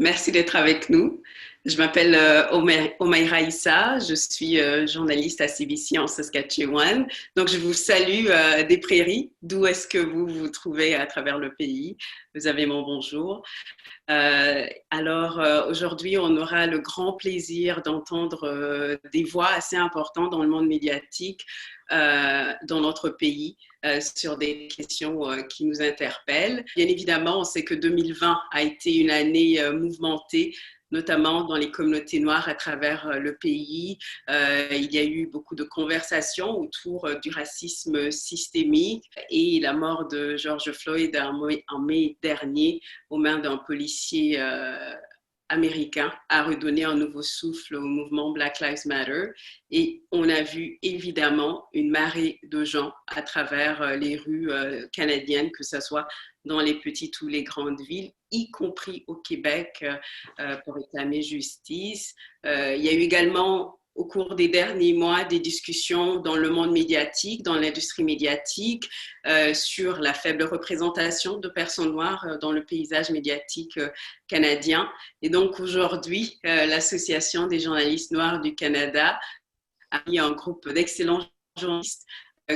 Merci d'être avec nous. Je m'appelle Omaira Issa, je suis journaliste à CBC en Saskatchewan. Donc, je vous salue des prairies. D'où est-ce que vous vous trouvez à travers le pays? Vous avez mon bonjour. Aujourd'hui, on aura le grand plaisir d'entendre des voix assez importantes dans le monde médiatique dans notre pays sur des questions qui nous interpellent. Bien évidemment, on sait que 2020 a été une année mouvementée, notamment dans les communautés noires à travers le pays. Il y a eu beaucoup de conversations autour du racisme systémique et la mort de George Floyd en mai dernier aux mains d'un policier américain a redonné un nouveau souffle au mouvement Black Lives Matter. Et on a vu évidemment une marée de gens à travers les rues canadiennes, que ce soit dans les petites ou les grandes villes, y compris au Québec, pour réclamer justice. Il y a eu également au cours des derniers mois des discussions dans le monde médiatique, dans l'industrie médiatique, sur la faible représentation de personnes noires dans le paysage médiatique canadien. Et donc aujourd'hui, l'Association des journalistes noirs du Canada a mis un groupe d'excellents journalistes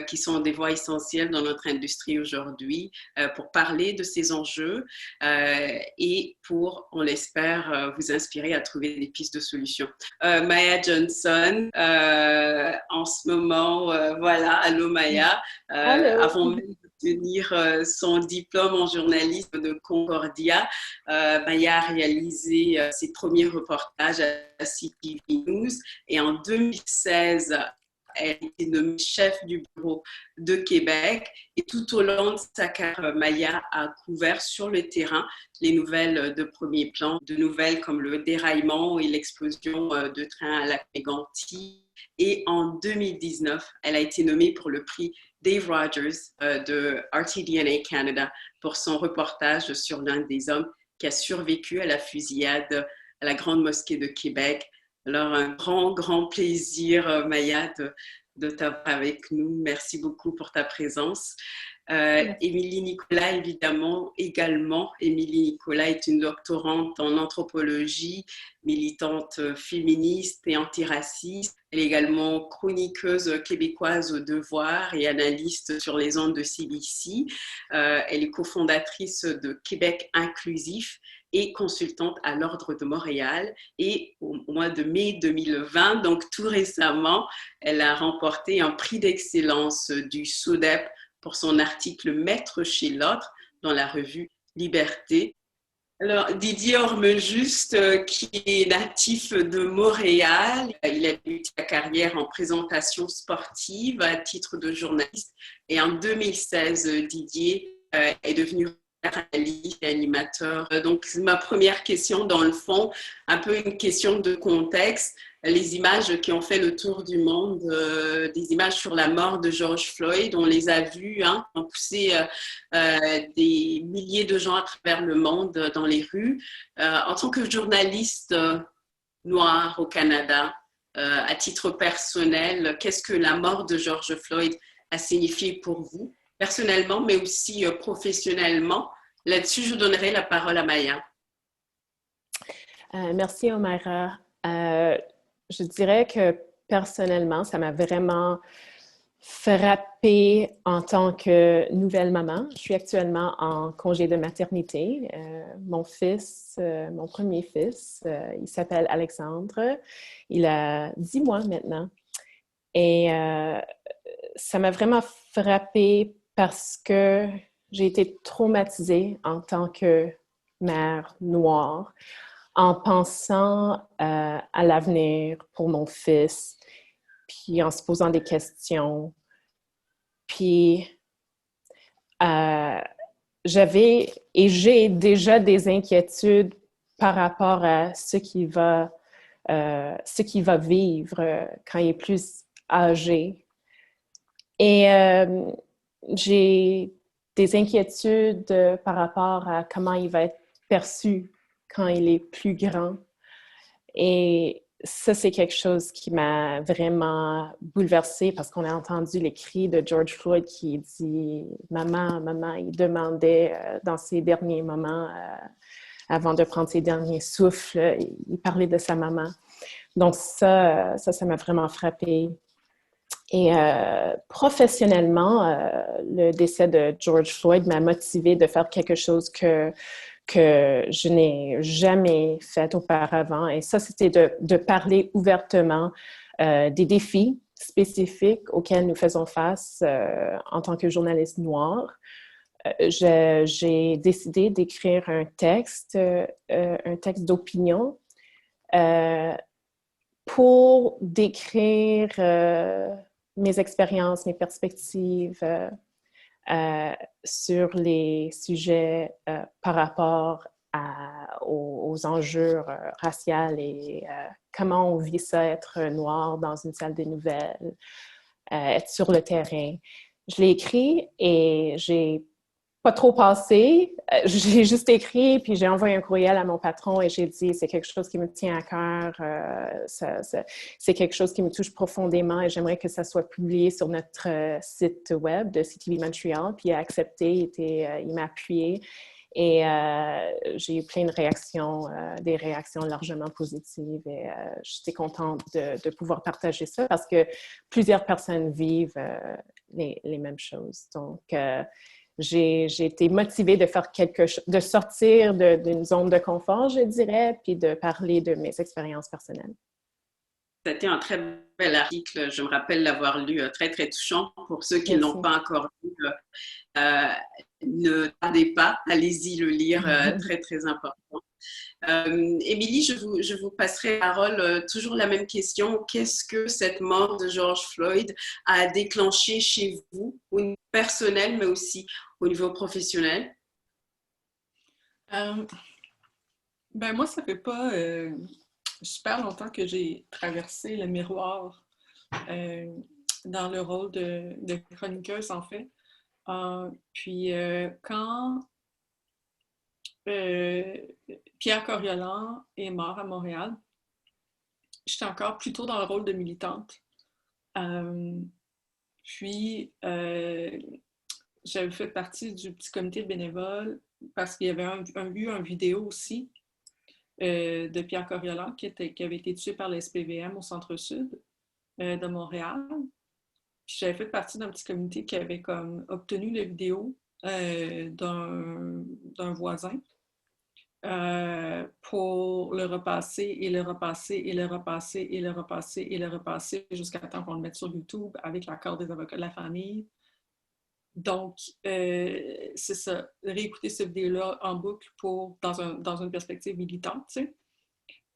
qui sont des voix essentielles dans notre industrie aujourd'hui pour parler de ces enjeux et pour, on l'espère, vous inspirer à trouver des pistes de solutions. Maya Johnson, en ce moment, voilà, allô Maya, Allô. avant même d'obtenir son diplôme en journalisme de Concordia, Maya a réalisé ses premiers reportages à CTV News et en 2016, elle a été nommée chef du bureau de Québec et tout au long de sa carrière, Maya a couvert sur le terrain les nouvelles de premier plan, de nouvelles comme le déraillement et l'explosion de trains à la Mégantic. Et en 2019, elle a été nommée pour le prix Dave Rogers de RTDNA Canada pour son reportage sur l'un des hommes qui a survécu à la fusillade à la Grande Mosquée de Québec. Alors, un grand plaisir, Maya, de t'avoir avec nous. Merci beaucoup pour ta présence. Émilie Nicolas, évidemment, également. Émilie Nicolas est une doctorante en anthropologie, militante féministe et antiraciste. Elle est également chroniqueuse québécoise au Devoir et analyste sur les ondes de CBC. Elle est cofondatrice de Québec Inclusif et consultante à l'Ordre de Montréal. Et au mois de mai 2020, donc tout récemment, elle a remporté un prix d'excellence du SODEP pour son article Maître chez l'autre dans la revue Liberté. Alors, Didier Ormejuste, qui est natif de Montréal, il a débuté sa carrière en présentation sportive à titre de journaliste. Et en 2016, Didier est devenu journaliste et animateur. Donc, ma première question, dans le fond, un peu une question de contexte. Les images qui ont fait le tour du monde, des images sur la mort de George Floyd, on les a vues, ont poussé des milliers de gens à travers le monde dans les rues. En tant que journaliste noir au Canada, à titre personnel, qu'est-ce que la mort de George Floyd a signifié pour vous, personnellement, mais aussi professionnellement? Là-dessus, je donnerai la parole à Maya. Merci, Omaira. Je dirais que personnellement, ça m'a vraiment frappée en tant que nouvelle maman. Je suis actuellement en congé de maternité. Mon fils, mon premier fils, il s'appelle Alexandre. Il a 10 mois maintenant. Et ça m'a vraiment frappée parce que j'ai été traumatisée en tant que mère noire en pensant à l'avenir pour mon fils, puis en se posant des questions. Puis j'avais et j'ai déjà des inquiétudes par rapport à ce qu'il va vivre quand il est plus âgé. Et j'ai des inquiétudes par rapport à comment il va être perçu quand il est plus grand. Et ça, c'est quelque chose qui m'a vraiment bouleversée parce qu'on a entendu les cris de George Floyd qui dit « Maman, maman », il demandait dans ses derniers moments avant de prendre ses derniers souffles, il parlait de sa maman. Donc ça m'a vraiment frappée. Et professionnellement, le décès de George Floyd m'a motivée de faire quelque chose que je n'ai jamais fait auparavant. Et ça, c'était de parler ouvertement des défis spécifiques auxquels nous faisons face en tant que journaliste noire. J'ai décidé d'écrire un texte d'opinion pour décrire mes expériences, mes perspectives sur les sujets par rapport aux enjeux raciaux et comment on vit ça, être noir dans une salle des nouvelles, être sur le terrain. Je l'ai écrit et j'ai pas trop passé. J'ai juste écrit, puis j'ai envoyé un courriel à mon patron et j'ai dit, c'est quelque chose qui me tient à cœur, c'est quelque chose qui me touche profondément et j'aimerais que ça soit publié sur notre site web de CTV Montréal. Puis il a accepté, il m'a appuyé et j'ai eu plein de réactions, des réactions largement positives et j'étais contente de pouvoir partager ça parce que plusieurs personnes vivent les mêmes choses. Donc, j'ai été motivée de faire de sortir d'une zone de confort, je dirais, puis de parler de mes expériences personnelles. C'était un très bel article. Je me rappelle l'avoir lu, très, très touchant. Pour ceux qui ne Merci. l'ont pas encore lu, ne tardez pas, allez-y le lire, très, très important. Émilie, je vous passerai la parole. Toujours la même question. Qu'est-ce que cette mort de George Floyd a déclenché chez vous, au niveau personnel, mais aussi au niveau professionnel? Ben moi, ça fait pas super longtemps que j'ai traversé le miroir dans le rôle de chroniqueuse, en fait. Puis quand Pierre Coriolan est mort à Montréal, j'étais encore plutôt dans le rôle de militante. Puis j'avais fait partie du petit comité de bénévoles parce qu'il y avait eu une vidéo aussi de Pierre Coriolan qui avait été tué par le SPVM au centre-sud de Montréal. Puis j'avais fait partie d'un petit comité qui avait comme obtenu la vidéo d'un voisin pour le repasser et le repasser et le repasser et le repasser et le repasser jusqu'à temps qu'on le mette sur YouTube avec l'accord des avocats de la famille. Donc, c'est ça, réécouter cette vidéo-là en boucle dans une perspective militante, tu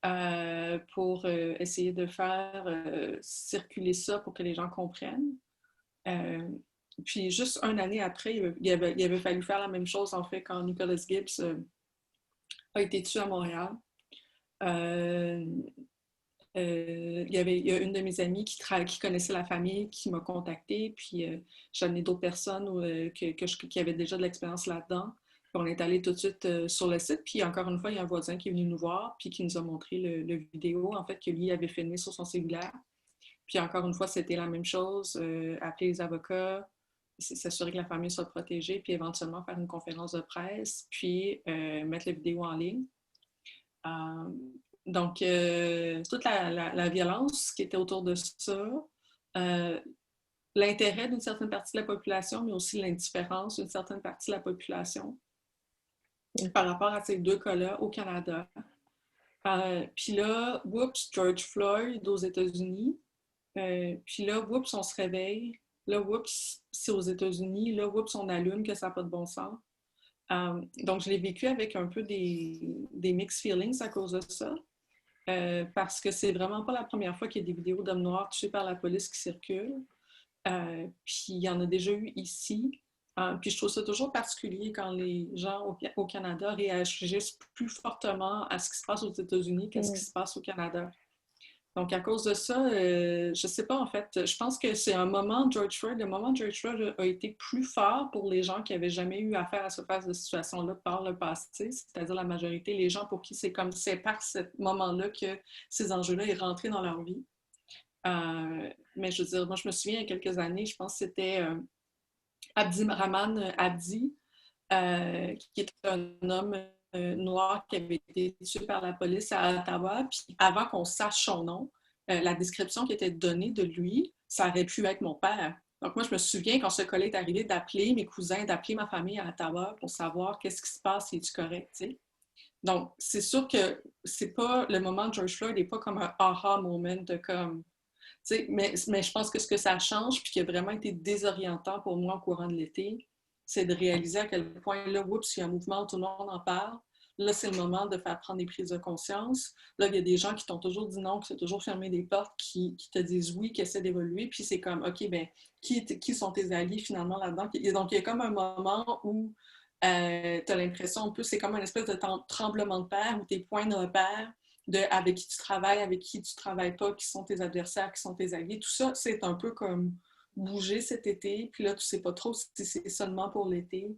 sais, pour essayer de faire circuler ça pour que les gens comprennent. Puis juste une année après, il avait fallu faire la même chose, en fait, quand Nicholas Gibbs a été tué à Montréal. Il y a une de mes amies qui connaissait la famille qui m'a contactée, puis j'en ai d'autres personnes qui avaient déjà de l'expérience là-dedans. Puis on est allé tout de suite sur le site, puis encore une fois, il y a un voisin qui est venu nous voir, puis qui nous a montré le vidéo, en fait, que lui avait filmé sur son cellulaire. Puis encore une fois, c'était la même chose, appeler les avocats, s'assurer que la famille soit protégée, puis éventuellement faire une conférence de presse, puis mettre la vidéo en ligne. Donc, toute la violence qui était autour de ça, l'intérêt d'une certaine partie de la population, mais aussi l'indifférence d'une certaine partie de la population par rapport à ces deux cas-là au Canada. Puis là, whoops, George Floyd aux États-Unis. Puis là, whoops, on se réveille. Là, whoops, c'est aux États-Unis. Là, whoops, on allume que ça n'a pas de bon sens. Donc, je l'ai vécu avec un peu des mixed feelings à cause de ça. Parce que c'est vraiment pas la première fois qu'il y a des vidéos d'hommes noirs tués par la police qui circulent. Puis il y en a déjà eu ici. Puis je trouve ça toujours particulier quand les gens au Canada réagissent plus fortement à ce qui se passe aux États-Unis qu'à ce qui se passe au Canada. Donc, à cause de ça, je sais pas, en fait, je pense que c'est le moment de George Floyd a été plus fort pour les gens qui n'avaient jamais eu affaire à ce genre de situation-là par le passé, c'est-à-dire la majorité, les gens pour qui c'est par ce moment-là que ces enjeux-là sont rentrés dans leur vie. Mais je veux dire, moi, je me souviens, il y a quelques années, je pense que c'était Abdi Rahman Abdi, qui est un homme noir qui avait été tué par la police à Ottawa. Puis avant qu'on sache son nom, la description qui était donnée de lui, ça aurait pu être mon père. Donc moi, je me souviens quand ce colis est arrivé d'appeler mes cousins, d'appeler ma famille à Ottawa pour savoir qu'est-ce qui se passe, si es-tu correct, tu sais. Donc, c'est sûr que c'est pas le moment de George Floyd n'est pas comme un aha moment de comme. Mais je pense que ce que ça change, puis qui a vraiment été désorientant pour moi au courant de l'été, c'est de réaliser à quel point, là, oups, il y a un mouvement, tout le monde en parle. Là, c'est le moment de faire prendre des prises de conscience. Là, il y a des gens qui t'ont toujours dit non, qui s'est toujours fermé des portes, qui te disent oui, qui essaient d'évoluer. Puis c'est comme, OK, ben qui sont tes alliés finalement là-dedans? Et donc, il y a comme un moment où tu as l'impression, en plus, c'est comme une espèce de tremblement de terre où tes points de repère de avec qui tu travailles pas, qui sont tes adversaires, qui sont tes alliés. Tout ça, c'est un peu comme bouger cet été. Puis là, tu sais pas trop si c'est seulement pour l'été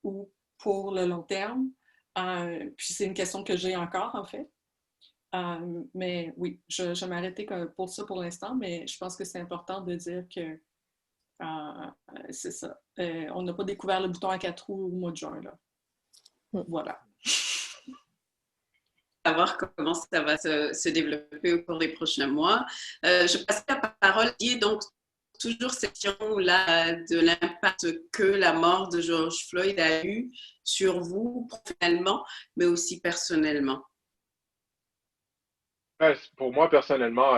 ou pour le long terme. Puis c'est une question que j'ai encore, en fait. Mais oui, je vais m'arrêter pour ça pour l'instant, mais je pense que c'est important de dire que c'est ça. On n'a pas découvert le bouton à 4 roues au mois de juin, là. Voilà. Savoir comment ça va se développer au cours des prochains mois. Je passe la parole, donc toujours cette question-là de l'impact que la mort de George Floyd a eu sur vous professionnellement, mais aussi personnellement. Pour moi, personnellement,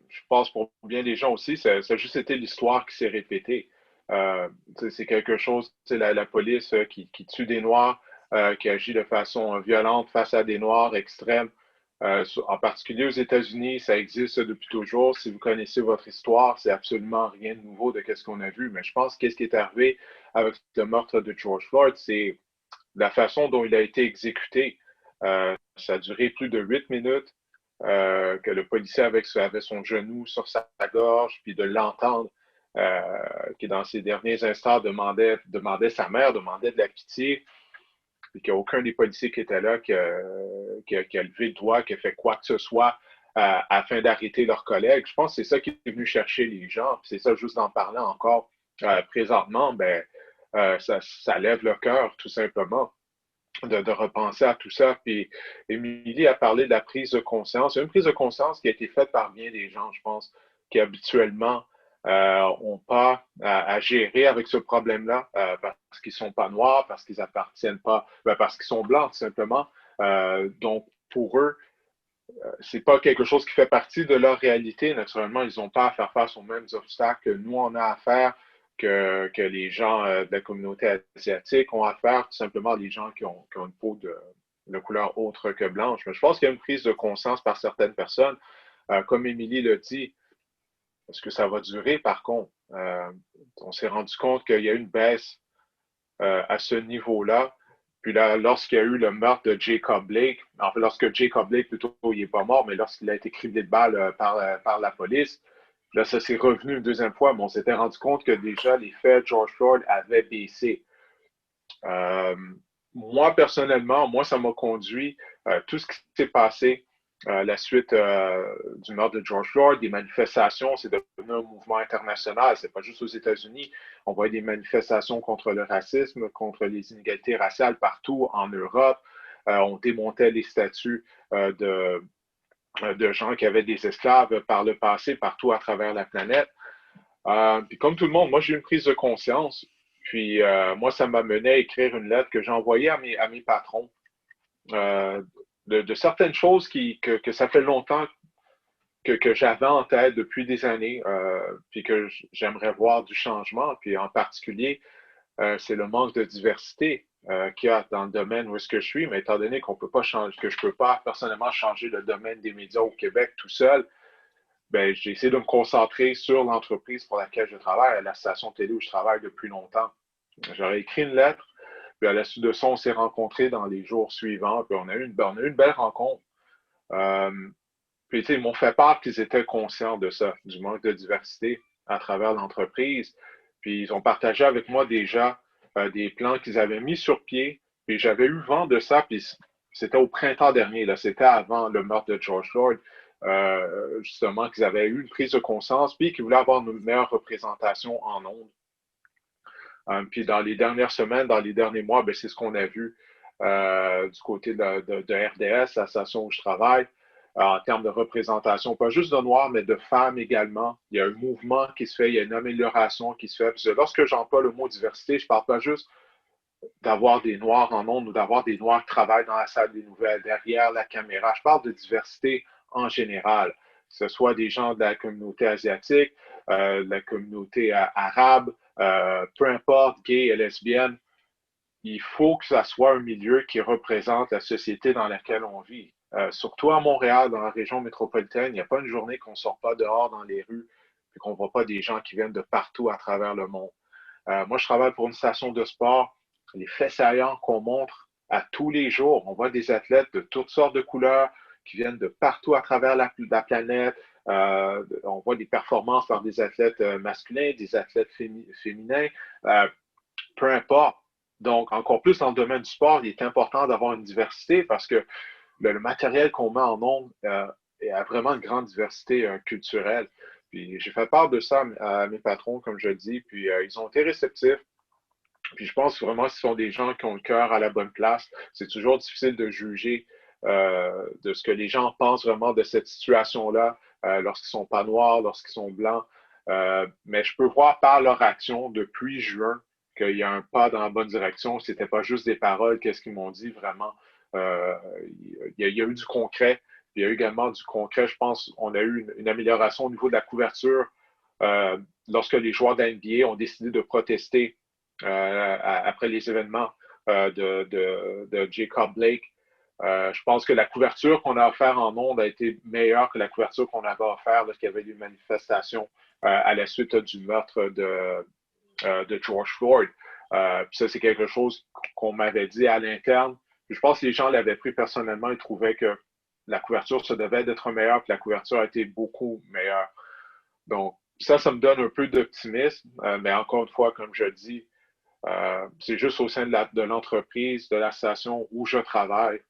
je pense pour bien des gens aussi, ça a juste été l'histoire qui s'est répétée. C'est quelque chose, c'est la police qui tue des Noirs, qui agit de façon violente face à des Noirs extrêmes. En particulier aux États-Unis, ça existe depuis toujours. Si vous connaissez votre histoire, c'est absolument rien de nouveau de ce qu'on a vu. Mais je pense que ce qui est arrivé avec le meurtre de George Floyd, c'est la façon dont il a été exécuté. Ça a duré plus de 8 minutes. Que le policier avait son genou sur sa gorge, puis de l'entendre, qui dans ses derniers instants demandait sa mère, demandait de la pitié, puis qu'il n'y a aucun des policiers qui était là qui a levé le doigt, qui a fait quoi que ce soit afin d'arrêter leurs collègues. Je pense que c'est ça qui est venu chercher les gens, puis c'est ça, juste en parlant encore présentement, ça lève le cœur, tout simplement. De repenser à tout ça. Puis Émilie a parlé de la prise de conscience. Il y a une prise de conscience qui a été faite par bien des gens, je pense, qui habituellement n'ont pas à gérer avec ce problème-là parce qu'ils ne sont pas noirs, parce qu'ils appartiennent pas, parce qu'ils sont blancs, tout simplement. Donc, pour eux, c'est pas quelque chose qui fait partie de leur réalité. Naturellement, ils n'ont pas à faire face aux mêmes obstacles que nous, on a à faire, que les gens de la communauté asiatique ont à faire, tout simplement les gens qui ont une peau de couleur autre que blanche. Mais je pense qu'il y a une prise de conscience par certaines personnes. Comme Émilie l'a dit, est-ce que ça va durer? Par contre, on s'est rendu compte qu'il y a une baisse à ce niveau-là. Puis là, lorsqu'il y a eu le meurtre de Jacob Blake, en fait, lorsque Jacob Blake, plutôt, il n'est pas mort, mais lorsqu'il a été criblé de balles par la police, là, ça s'est revenu une deuxième fois, mais on s'était rendu compte que déjà, les faits de George Floyd avaient baissé. Moi, personnellement, ça m'a conduit, tout ce qui s'est passé, la suite du meurtre de George Floyd, des manifestations, c'est devenu un mouvement international, c'est pas juste aux États-Unis. On voit des manifestations contre le racisme, contre les inégalités raciales partout en Europe. On démontait les statuts de gens qui avaient des esclaves par le passé, partout à travers la planète. Puis comme tout le monde, moi j'ai eu une prise de conscience. Puis moi, ça m'a mené à écrire une lettre que j'ai envoyée à mes patrons de certaines choses que ça fait longtemps que j'avais en tête depuis des années, puis que j'aimerais voir du changement. Puis en particulier, c'est le manque de diversité qu'il y a dans le domaine où est-ce que je suis, mais étant donné qu'on peut pas changer, que je peux pas personnellement changer le domaine des médias au Québec tout seul, ben, j'ai essayé de me concentrer sur l'entreprise pour laquelle je travaille, la station de télé où je travaille depuis longtemps. J'aurais écrit une lettre, puis à la suite de ça, on s'est rencontrés dans les jours suivants, puis on a eu une belle rencontre. Puis, tu sais, ils m'ont fait part qu'ils étaient conscients de ça, du manque de diversité à travers l'entreprise. Puis, ils ont partagé avec moi déjà des plans qu'ils avaient mis sur pied. Puis, j'avais eu vent de ça, puis c'était au printemps dernier, là, c'était avant le meurtre de George Floyd, justement, qu'ils avaient eu une prise de conscience, puis qu'ils voulaient avoir une meilleure représentation en ondes. Puis, dans les dernières semaines, dans les derniers mois, ben, c'est ce qu'on a vu du côté de RDS, l'association où je travaille, en termes de représentation, pas juste de Noirs, mais de femmes également. Il y a un mouvement qui se fait, il y a une amélioration qui se fait. Parce que lorsque j'emploie le mot diversité, je ne parle pas juste d'avoir des Noirs en ondes ou d'avoir des Noirs qui travaillent dans la salle des nouvelles, derrière la caméra. Je parle de diversité en général, que ce soit des gens de la communauté asiatique, de la communauté arabe, peu importe, gay et lesbienne. Il faut que ça soit un milieu qui représente la société dans laquelle on vit. Surtout à Montréal, dans la région métropolitaine, il n'y a pas une journée qu'on ne sort pas dehors dans les rues et qu'on ne voit pas des gens qui viennent de partout à travers le monde. Moi, je travaille pour une station de sport. Les faits saillants qu'on montre à tous les jours, on voit des athlètes de toutes sortes de couleurs qui viennent de partout à travers la planète. On voit des performances par des athlètes masculins, des athlètes féminins, peu importe. Donc, encore plus dans le domaine du sport, il est important d'avoir une diversité parce que le matériel qu'on met en ondes a vraiment une grande diversité culturelle. Puis j'ai fait part de ça à mes patrons, comme je le dis, puis ils ont été réceptifs. Puis je pense vraiment que ce sont des gens qui ont le cœur à la bonne place. C'est toujours difficile de juger de ce que les gens pensent vraiment de cette situation-là lorsqu'ils ne sont pas noirs, lorsqu'ils sont blancs. Mais je peux voir par leur action depuis juin qu'il y a un pas dans la bonne direction. Ce n'était pas juste des paroles, qu'est-ce qu'ils m'ont dit vraiment. Il y a eu du concret. Il y a eu également du concret. Je pense qu'on a eu une amélioration au niveau de la couverture lorsque les joueurs de la NBA ont décidé de protester après les événements de Jacob Blake. Je pense que la couverture qu'on a offerte en ondes a été meilleure que la couverture qu'on avait offerte lorsqu'il y avait des manifestations à la suite du meurtre de George Floyd. Puis ça, c'est quelque chose qu'on m'avait dit à l'interne. Puis je pense que les gens l'avaient pris personnellement. Ils trouvaient que la couverture, ça devait être meilleure, puis la couverture a été beaucoup meilleure. Donc, ça me donne un peu d'optimisme. Mais encore une fois, comme je dis, c'est juste au sein de l'entreprise, de la station où je travaille,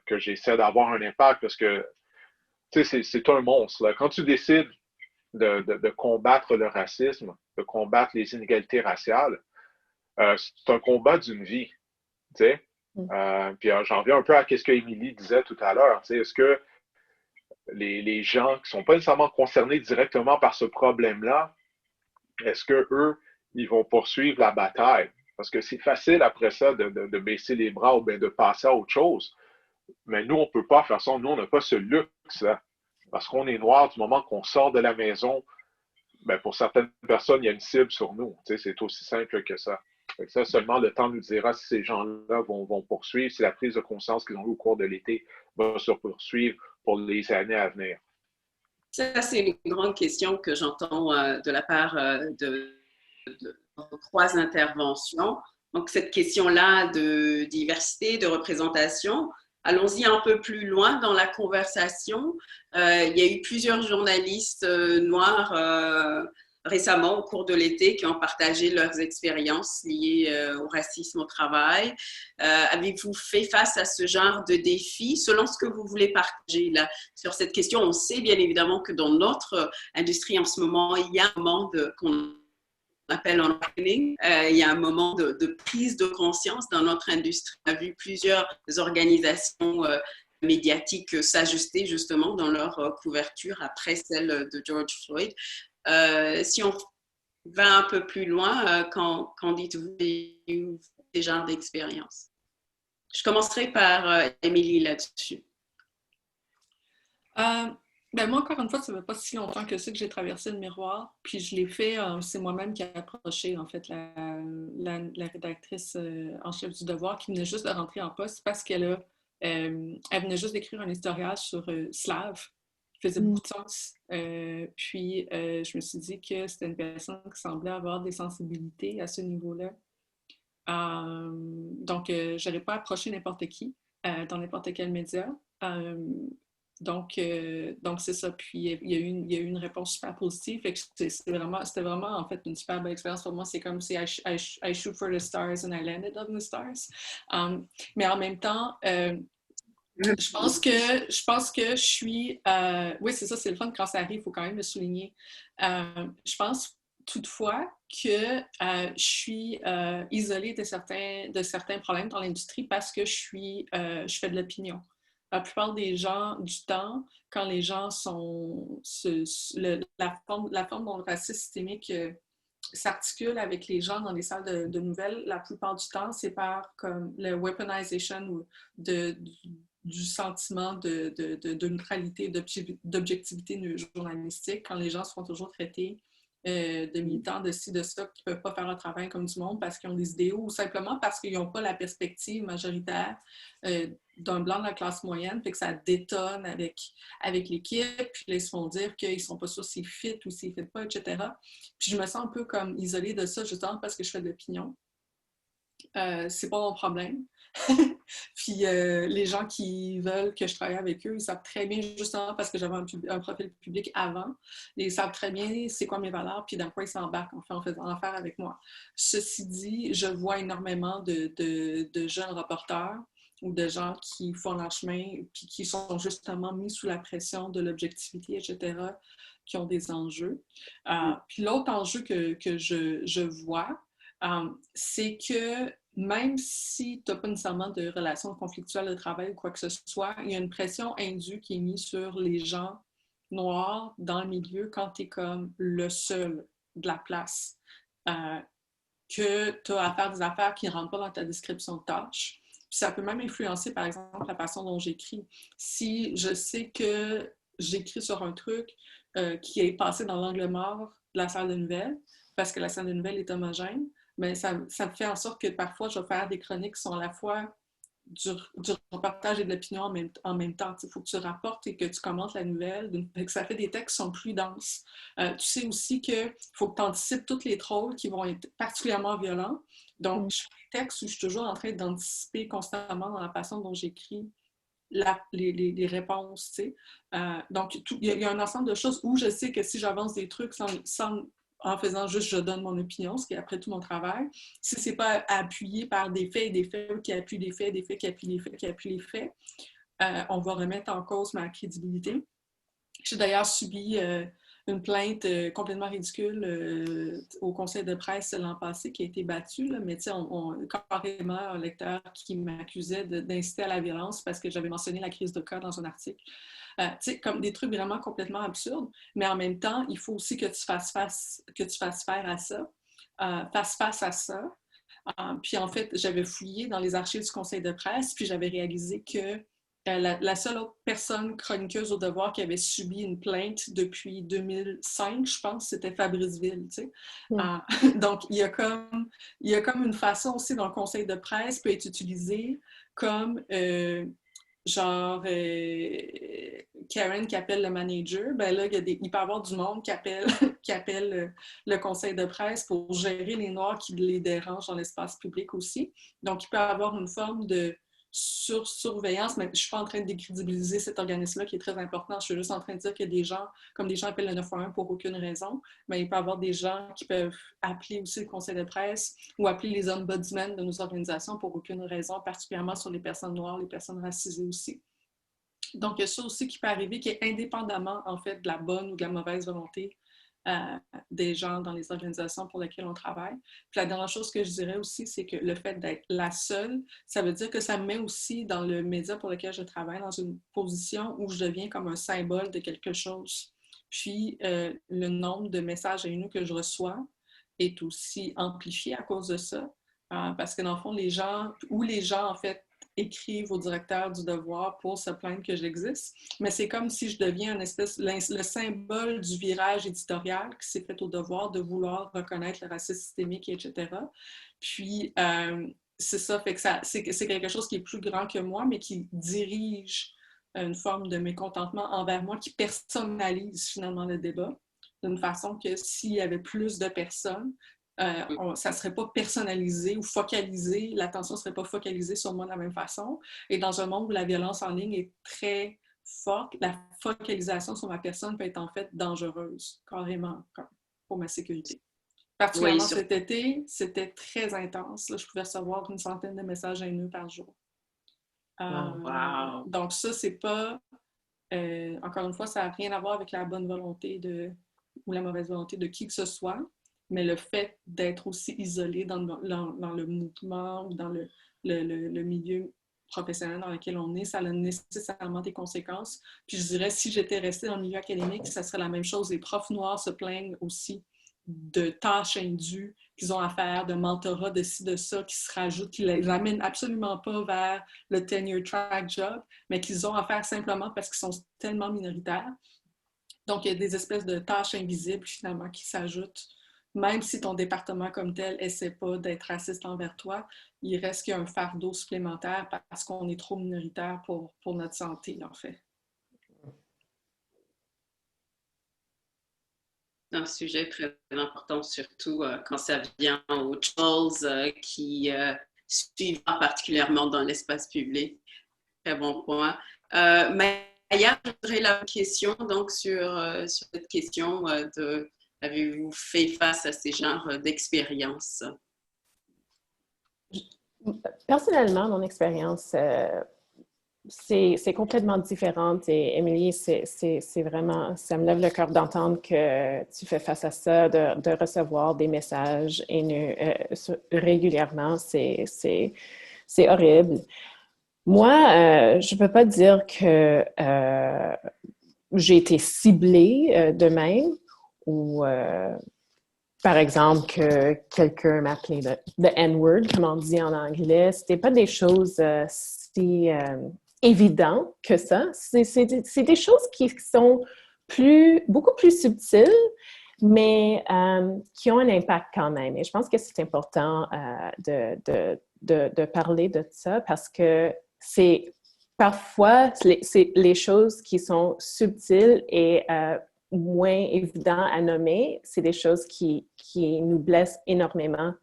que j'essaie d'avoir un impact parce que, tu sais, c'est un monstre. Là. Quand tu décides de combattre le racisme, de combattre les inégalités raciales, c'est un combat d'une vie, tu sais. Puis j'en reviens un peu à ce que Émilie disait tout à l'heure. Est-ce que les gens qui ne sont pas nécessairement concernés directement par ce problème-là, est-ce qu'eux, ils vont poursuivre la bataille? Parce que c'est facile après ça de baisser les bras ou bien de passer à autre chose. Mais nous, on ne peut pas faire ça. Nous, on n'a pas ce luxe-là. Parce qu'on est noir du moment qu'on sort de la maison, ben pour certaines personnes, il y a une cible sur nous. C'est aussi simple que ça. Ça, seulement le temps nous dira si ces gens-là vont poursuivre, si la prise de conscience qu'ils ont eue au cours de l'été va se poursuivre pour les années à venir. Ça, c'est une grande question que j'entends de la part de 3 interventions. Donc, cette question-là de diversité, de représentation, allons-y un peu plus loin dans la conversation. Il y a eu plusieurs journalistes noirs récemment, au cours de l'été, qui ont partagé leurs expériences liées au racisme au travail. Avez-vous fait face à ce genre de défi? Selon ce que vous voulez partager là, sur cette question, on sait bien évidemment que dans notre industrie en ce moment, il y a un moment qu'on appelle en marketing, il y a un moment de prise de conscience dans notre industrie. On a vu plusieurs organisations médiatiques s'ajuster justement dans leur couverture après celle de George Floyd. Si on va un peu plus loin, qu'en dites-vous des genres d'expériences? Je commencerai par Émilie là-dessus. Ben moi, encore une fois, ça ne fait pas si longtemps que ça que j'ai traversé le miroir. Puis je l'ai fait, c'est moi-même qui ai approché, en fait, la rédactrice en chef du Devoir qui venait juste de rentrer en poste parce qu'elle venait juste d'écrire un historial sur Slave, qui faisait beaucoup de sens. Puis je me suis dit que c'était une personne qui semblait avoir des sensibilités à ce niveau-là. Donc, je n'aurais pas approché n'importe qui dans n'importe quel média. Donc c'est ça. Puis il y a eu une réponse super positive. Fait que c'était vraiment en fait une super belle expérience pour moi. C'est comme si I shoot for the stars and I landed on the stars. Mais en même temps, je pense que je suis... oui, c'est ça, c'est le fun quand ça arrive, il faut quand même le souligner. Je pense toutefois que je suis isolée de certains problèmes dans l'industrie parce que je fais de l'opinion. La plupart des gens, du temps, quand les gens sont... la forme dont le racisme systémique s'articule avec les gens dans les salles de nouvelles, la plupart du temps, c'est par comme le weaponization ou du sentiment de neutralité, d'objectivité journalistique, quand les gens se font toujours traités de militants, de ci, de ça, qui ne peuvent pas faire un travail comme du monde parce qu'ils ont des idéaux ou simplement parce qu'ils n'ont pas la perspective majoritaire d'un blanc de la classe moyenne, fait que ça détonne avec l'équipe, puis là, ils se font dire qu'ils ne sont pas sûrs s'ils fit ou s'ils ne fit pas, etc. Puis je me sens un peu comme isolée de ça, justement parce que je fais de l'opinion. C'est pas mon problème. Puis les gens qui veulent que je travaille avec eux, ils savent très bien, justement parce que j'avais un profil public avant, ils savent très bien c'est quoi mes valeurs, puis dans quoi ils s'embarquent en faisant affaire avec moi. Ceci dit, je vois énormément de jeunes reporters ou de gens qui font leur chemin, puis qui sont justement mis sous la pression de l'objectivité, etc., qui ont des enjeux. Puis l'autre enjeu que je vois, c'est que même si tu n'as pas nécessairement de relation conflictuelle de travail ou quoi que ce soit, il y a une pression indue qui est mise sur les gens noirs dans le milieu quand tu es comme le seul de la place, que tu as à faire des affaires qui ne rentrent pas dans ta description de tâche. Puis ça peut même influencer, par exemple, la façon dont j'écris. Si je sais que j'écris sur un truc qui est passé dans l'angle mort de la salle de nouvelles, parce que la salle de nouvelles est homogène, mais ça me fait en sorte que parfois, je vais faire des chroniques qui sont à la fois du reportage et de l'opinion en même temps. Il faut que tu rapportes et que tu commentes la nouvelle. Ça fait des textes qui sont plus denses. Tu sais aussi qu'il faut que tu anticipes tous les trolls qui vont être particulièrement violents. Donc, je fais des textes où je suis toujours en train d'anticiper constamment dans la façon dont j'écris les réponses, tu sais. Donc, il y a un ensemble de choses où je sais que si j'avance des trucs en faisant juste je donne mon opinion, ce qui est après tout mon travail, si c'est pas appuyé par des faits et des faits qui appuient les faits, des faits qui appuient les faits, qui appuient les faits, on va remettre en cause ma crédibilité. J'ai d'ailleurs subi une plainte complètement ridicule au conseil de presse l'an passé qui a été battue, là, mais tu sais, carrément un lecteur qui m'accusait d'inciter à la violence parce que j'avais mentionné la crise de cas dans un article. Tu sais, comme des trucs vraiment complètement absurdes, mais en même temps, il faut aussi que tu fasses face à ça, fasses face à ça. Puis en fait, j'avais fouillé dans les archives du conseil de presse, puis j'avais réalisé que la seule autre personne chroniqueuse au Devoir qui avait subi une plainte depuis 2005, je pense, c'était Fabrice Ville, tu sais. Donc, il y a comme une façon aussi dont le conseil de presse peut être utilisé comme genre Karen qui appelle le manager, ben là, il peut y avoir du monde qui appelle le conseil de presse pour gérer les Noirs qui les dérangent dans l'espace public aussi. Donc, il peut y avoir une forme de surveillance, mais je ne suis pas en train de décrédibiliser cet organisme-là qui est très important. Je suis juste en train de dire qu'il y a des gens, comme des gens appellent le 911 pour aucune raison, mais il peut y avoir des gens qui peuvent appeler aussi le conseil de presse ou appeler les ombudsmen de nos organisations pour aucune raison, particulièrement sur les personnes noires, les personnes racisées aussi. Donc, il y a ça aussi qui peut arriver, qui est indépendamment, en fait, de la bonne ou de la mauvaise volonté des gens dans les organisations pour lesquelles on travaille. Puis la dernière chose que je dirais aussi, c'est que le fait d'être la seule, ça veut dire que ça me met aussi dans le média pour lequel je travaille dans une position où je deviens comme un symbole de quelque chose. Puis le nombre de messages haineux que je reçois est aussi amplifié à cause de ça. Parce que dans le fond, les gens en fait écrivent au directeur du Devoir pour se plaindre que j'existe. Mais c'est comme si je deviens le symbole du virage éditorial qui s'est fait au Devoir de vouloir reconnaître le racisme systémique, etc. Puis, c'est ça, fait que c'est quelque chose qui est plus grand que moi, mais qui dirige une forme de mécontentement envers moi, qui personnalise finalement le débat d'une façon que s'il y avait plus de personnes, ça ne serait pas personnalisé ou focalisé, l'attention ne serait pas focalisée sur moi de la même façon. Et dans un monde où la violence en ligne est très forte, la focalisation sur ma personne peut être en fait dangereuse, carrément, pour ma sécurité. Particulièrement cet été, c'était très intense. Là, je pouvais recevoir une centaine de messages haineux par jour. Wow. Donc ça, c'est pas... encore une fois, ça n'a rien à voir avec la bonne volonté ou la mauvaise volonté de qui que ce soit. mais le fait d'être aussi isolé dans le mouvement ou dans le milieu professionnel dans lequel on est, ça a nécessairement des conséquences. Puis je dirais, si j'étais restée dans le milieu académique, ça serait la même chose. Les profs noirs se plaignent aussi de tâches indues qu'ils ont à faire, de mentorat, de ci, de ça, qui se rajoutent, qui ne les amènent absolument pas vers le tenure track job, mais qu'ils ont à faire simplement parce qu'ils sont tellement minoritaires. Donc, il y a des espèces de tâches invisibles, finalement, qui s'ajoutent. Même si ton département comme tel n'essaie pas d'être raciste envers toi, il reste qu'il y a un fardeau supplémentaire parce qu'on est trop minoritaire pour notre santé, en fait. Un sujet très important, surtout quand ça vient aux choses qui suivent particulièrement dans l'espace public. Très bon point. Maya, j'aurais la question donc sur cette question de avez-vous fait face à ces genres d'expériences? Personnellement, mon expérience, c'est complètement différente. Et Émilie, c'est vraiment, ça me lève le cœur d'entendre que tu fais face à ça, de recevoir des messages haineux régulièrement. C'est horrible. Moi, je ne peux pas dire que j'ai été ciblée de même ou, par exemple, que quelqu'un m'appelait the N-word, comme on dit en anglais. C'était pas des choses si évidentes que ça. C'est des choses qui sont beaucoup plus subtiles, mais qui ont un impact quand même. Et je pense que c'est important de parler de ça parce que c'est parfois les choses qui sont subtiles et moins évident à nommer, c'est des choses qui nous blessent énormément.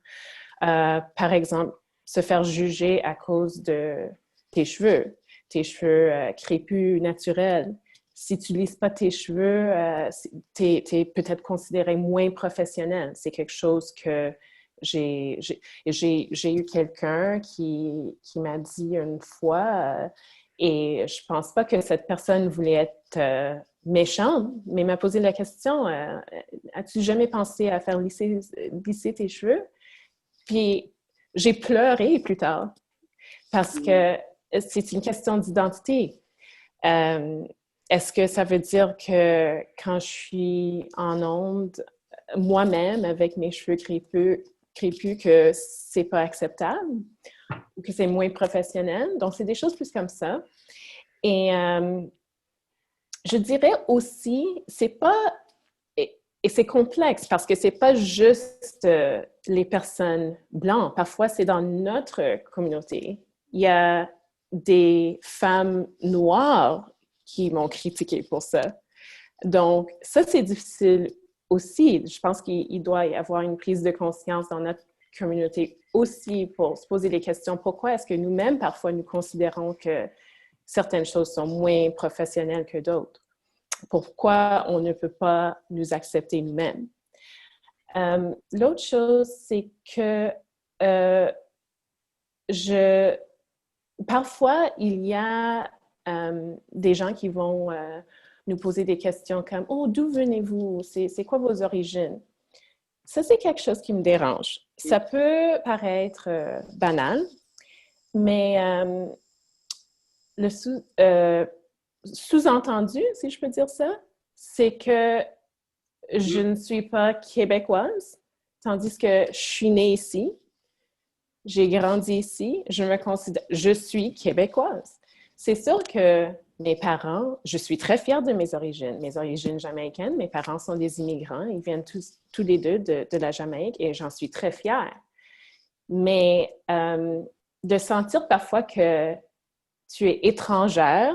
Par exemple, se faire juger à cause de tes cheveux crépus naturels. Si tu ne lisses pas tes cheveux, tu es peut-être considéré moins professionnel. C'est quelque chose que j'ai eu quelqu'un qui m'a dit une fois, et je ne pense pas que cette personne voulait être méchante, mais m'a posé la question, as-tu jamais pensé à faire lisser tes cheveux? Puis j'ai pleuré plus tard parce que c'est une question d'identité. Est-ce que ça veut dire que quand je suis en onde, moi-même, avec mes cheveux crépus, que c'est pas acceptable ou que c'est moins professionnel? Donc, c'est des choses plus comme ça. Et je dirais aussi, c'est pas... Et c'est complexe parce que c'est pas juste les personnes blanches. Parfois, c'est dans notre communauté. Il y a des femmes noires qui m'ont critiqué pour ça. Donc, ça, c'est difficile aussi. Je pense qu'il doit y avoir une prise de conscience dans notre communauté aussi pour se poser les questions. Pourquoi est-ce que nous-mêmes, parfois, nous considérons que certaines choses sont moins professionnelles que d'autres? Pourquoi on ne peut pas nous accepter nous-mêmes? L'autre chose, c'est que parfois, il y a des gens qui vont nous poser des questions comme « Oh, d'où venez-vous? C'est quoi vos origines? » Ça, c'est quelque chose qui me dérange. Ça peut paraître banal, mais le sous-entendu, si je peux dire ça, c'est que je ne suis pas québécoise, tandis que je suis née ici, j'ai grandi ici, je suis québécoise. C'est sûr que mes parents, je suis très fière de mes origines jamaïcaines. Mes parents sont des immigrants, ils viennent tous les deux de la Jamaïque et j'en suis très fière. Mais de sentir parfois que tu es étrangère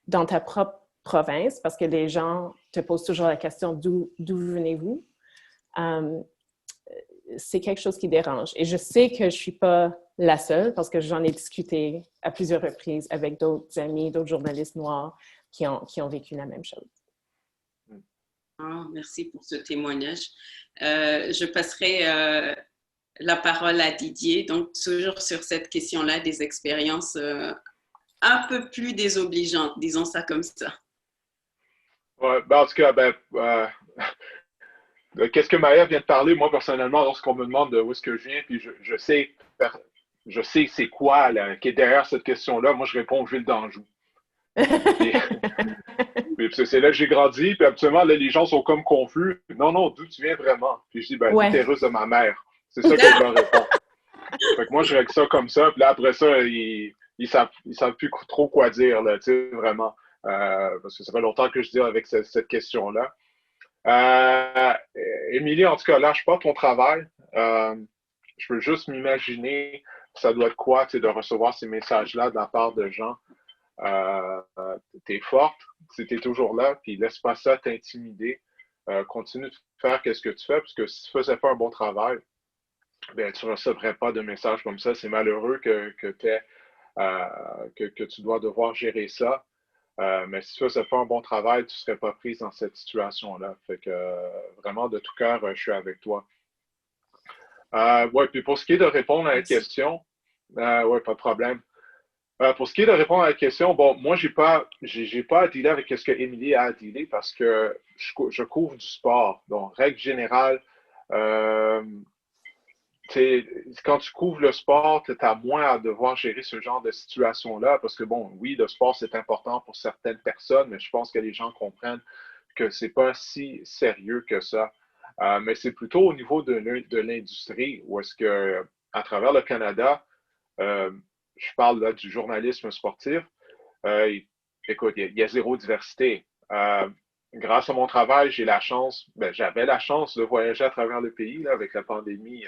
dans ta propre province, parce que les gens te posent toujours la question d'où venez-vous, c'est quelque chose qui dérange. Et je sais que je ne suis pas la seule, parce que j'en ai discuté à plusieurs reprises avec d'autres amis, d'autres journalistes noirs qui ont vécu la même chose. Oh, merci pour ce témoignage. Je passerai la parole à Didier, donc toujours sur cette question-là des expériences un peu plus désobligeantes, disons ça comme ça. Ouais, ben en tout cas, qu'est-ce que Maëve vient de parler, moi, personnellement, lorsqu'on me demande de où est-ce que je viens, puis je sais c'est quoi là, qui est derrière cette question-là, moi, je réponds Ville d'Anjou. Puis, puis c'est là que j'ai grandi, puis habituellement, là, les gens sont comme confus. Non, non, d'où tu viens vraiment? Puis je dis, ben, Ouais. l'utérus de ma mère. C'est ça que je leur réponds. Fait que moi, je règle ça comme ça, puis là, après ça, ils savent plus trop quoi dire, là, tu sais, vraiment. Parce que ça fait longtemps que je dis avec cette question-là. Émilie, en tout cas, lâche pas ton travail. Je peux juste m'imaginer ça doit être quoi, tu sais, de recevoir ces messages-là de la part de gens. T'es forte, t'es toujours là, puis laisse pas ça t'intimider. Continue de faire ce que tu fais, parce que si tu faisais pas un bon travail, ben, tu ne recevrais pas de messages comme ça. C'est malheureux que tu dois devoir gérer ça. Mais si tu faisais pas un bon travail, tu ne serais pas prise dans cette situation-là. Fait que vraiment, de tout cœur, je suis avec toi. Ouais, puis pour ce qui est de répondre à la question, ouais, pas de problème. Pour ce qui est de répondre à la question, bon, moi, j'ai pas à dealer avec ce que Émilie a à dealer parce que je couvre du sport. Donc, règle générale, quand tu couvres le sport, tu as moins à devoir gérer ce genre de situation-là parce que, bon, oui, le sport, c'est important pour certaines personnes, mais je pense que les gens comprennent que c'est pas si sérieux que ça. Mais c'est plutôt au niveau de l'industrie où est-ce que, à travers le Canada, je parle là du journalisme sportif, écoute, il y a zéro diversité. Grâce à mon travail, j'avais la chance de voyager à travers le pays là, avec la pandémie.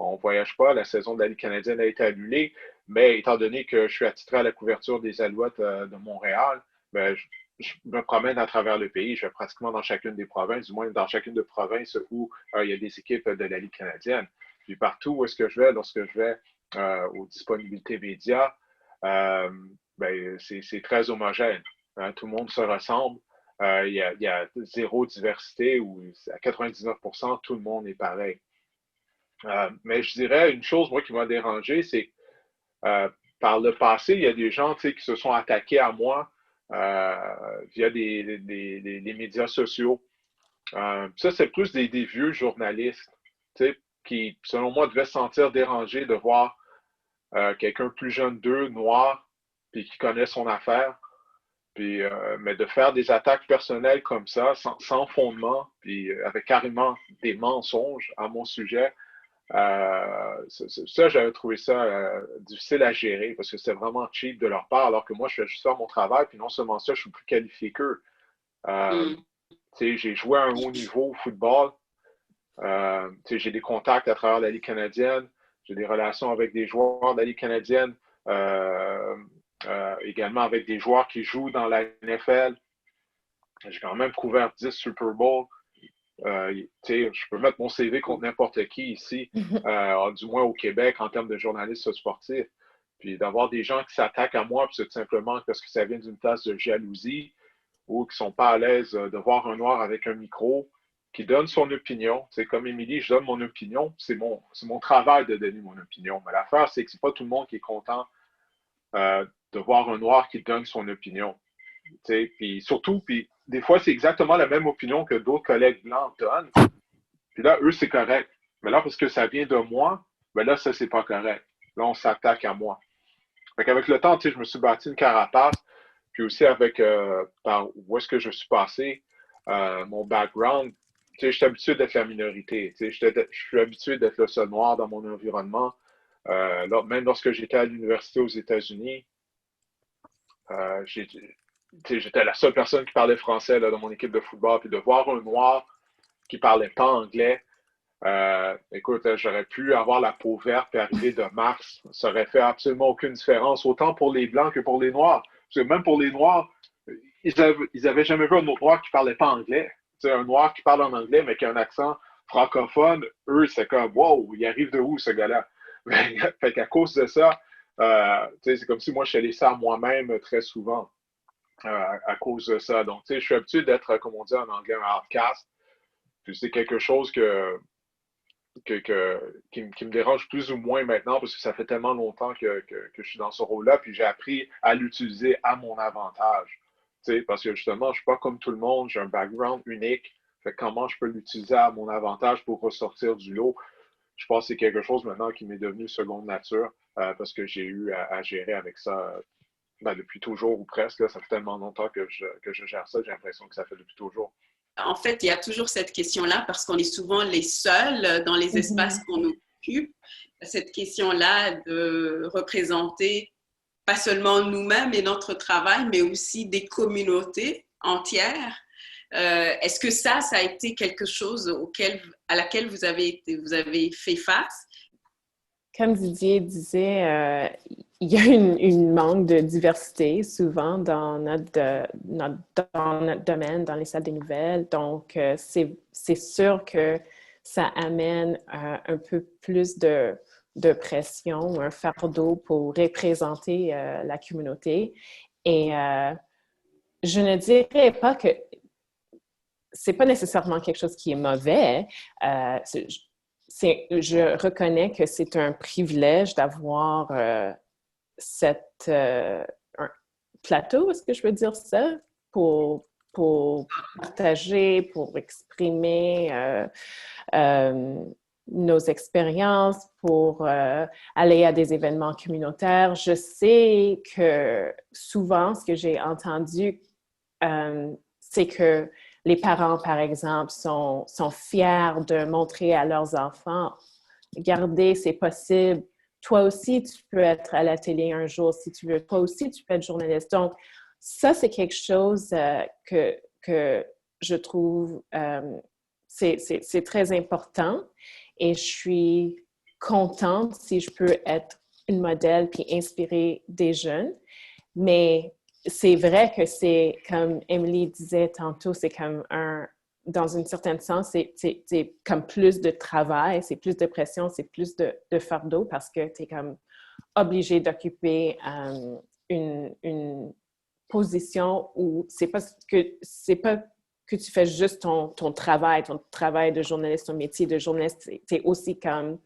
On ne voyage pas, la saison de la Ligue canadienne a été annulée, mais étant donné que je suis attitré à la couverture des Alouettes de Montréal, ben, je me promène à travers le pays. Je vais pratiquement dans chacune des provinces, du moins dans chacune des provinces où il y a des équipes de la Ligue canadienne. Puis partout où est-ce que je vais, lorsque je vais aux disponibilités médias, ben, c'est très homogène. Hein, tout le monde se ressemble. Il y a zéro diversité où à 99%, tout le monde est pareil. Mais je dirais une chose, moi, qui m'a dérangé, c'est par le passé, il y a des gens qui se sont attaqués à moi via les médias sociaux. Ça, c'est plus des vieux journalistes qui, selon moi, devaient se sentir dérangés de voir quelqu'un plus jeune d'eux, noir, puis qui connaît son affaire. Puis, mais de faire des attaques personnelles comme ça, sans fondement, puis avec carrément des mensonges à mon sujet, ça, j'avais trouvé ça difficile à gérer parce que c'est vraiment cheap de leur part, alors que moi, je fais juste faire mon travail, puis non seulement ça, je suis plus qualifié qu'eux. J'ai joué à un haut niveau au football. J'ai des contacts à travers la Ligue canadienne. J'ai des relations avec des joueurs de la Ligue canadienne, également avec des joueurs qui jouent dans la NFL. J'ai quand même couvert 10 Super Bowls. Je peux mettre mon CV contre n'importe qui ici, du moins au Québec, en termes de journaliste sportif. Puis d'avoir des gens qui s'attaquent à moi, puis c'est tout simplement parce que ça vient d'une place de jalousie ou qui ne sont pas à l'aise de voir un noir avec un micro, qui donne son opinion. C'est comme Émilie, je donne mon opinion. C'est mon travail de donner mon opinion. Mais l'affaire, c'est que c'est pas tout le monde qui est content de voir un noir qui donne son opinion. Puis surtout, puis des fois, c'est exactement la même opinion que d'autres collègues blancs donnent. Puis là, eux, c'est correct. Mais là, parce que ça vient de moi, ben là, ça, c'est pas correct. Là, on s'attaque à moi. Fait qu'avec le temps, je me suis bâti une carapace. Puis aussi avec par où est-ce que je suis passé, mon background, je suis habitué d'être la minorité. Je suis habitué d'être le seul noir dans mon environnement. Même lorsque j'étais à l'université aux États-Unis, j'étais la seule personne qui parlait français là, dans mon équipe de football. Puis de voir un noir qui parlait pas anglais, écoute, j'aurais pu avoir la peau verte et arriver de Mars. Ça aurait fait absolument aucune différence, autant pour les Blancs que pour les Noirs. Parce que même pour les Noirs, ils avaient jamais vu un autre Noir qui parlait pas anglais. Un Noir qui parle en anglais, mais qui a un accent francophone, eux, c'est comme, wow, il arrive de où ce gars-là? Fait qu'à cause de ça, c'est comme si moi, je suis laissé à moi-même très souvent à cause de ça. Donc, je suis habitué d'être, comme on dit en anglais, un outcast. Puis c'est quelque chose qui me dérange plus ou moins maintenant parce que ça fait tellement longtemps que je suis dans ce rôle-là, puis j'ai appris à l'utiliser à mon avantage. Parce que justement, je ne suis pas comme tout le monde, j'ai un background unique, Fait que comment je peux l'utiliser à mon avantage pour ressortir du lot? Je pense que c'est quelque chose maintenant qui m'est devenu seconde nature parce que j'ai eu à gérer avec ça depuis toujours ou presque. Là, ça fait tellement longtemps que je gère ça, j'ai l'impression que ça fait depuis toujours. En fait, il y a toujours cette question-là parce qu'on est souvent les seuls dans les espaces qu'on occupe. Cette question-là de représenter pas seulement nous-mêmes et notre travail, mais aussi des communautés entières. Est-ce que ça a été quelque chose à laquelle vous avez fait face? Comme Didier disait, il y a une manque de diversité souvent dans notre domaine, dans les salles des nouvelles. Donc, c'est sûr que ça amène un peu plus de pression, un fardeau pour représenter la communauté. Et je ne dirais pas que c'est pas nécessairement quelque chose qui est mauvais. Je reconnais que c'est un privilège d'avoir un plateau, est-ce que je veux dire ça, pour partager, pour exprimer nos expériences, pour aller à des événements communautaires. Je sais que souvent, ce que j'ai entendu, c'est que les parents, par exemple, sont fiers de montrer à leurs enfants, regardez, c'est possible. Toi aussi, tu peux être à la télé un jour si tu veux. Toi aussi, tu peux être journaliste. Donc, ça, c'est quelque chose que je trouve c'est très important. Et je suis contente si je peux être une modèle puis inspirer des jeunes. Mais c'est vrai que c'est, comme Emily disait tantôt, c'est comme dans un certain sens, c'est comme plus de travail, c'est plus de pression, c'est plus de fardeau parce que tu es comme obligé d'occuper une position où c'est pas que tu fais juste ton travail de journaliste, ton métier de journaliste, tu es aussi comme,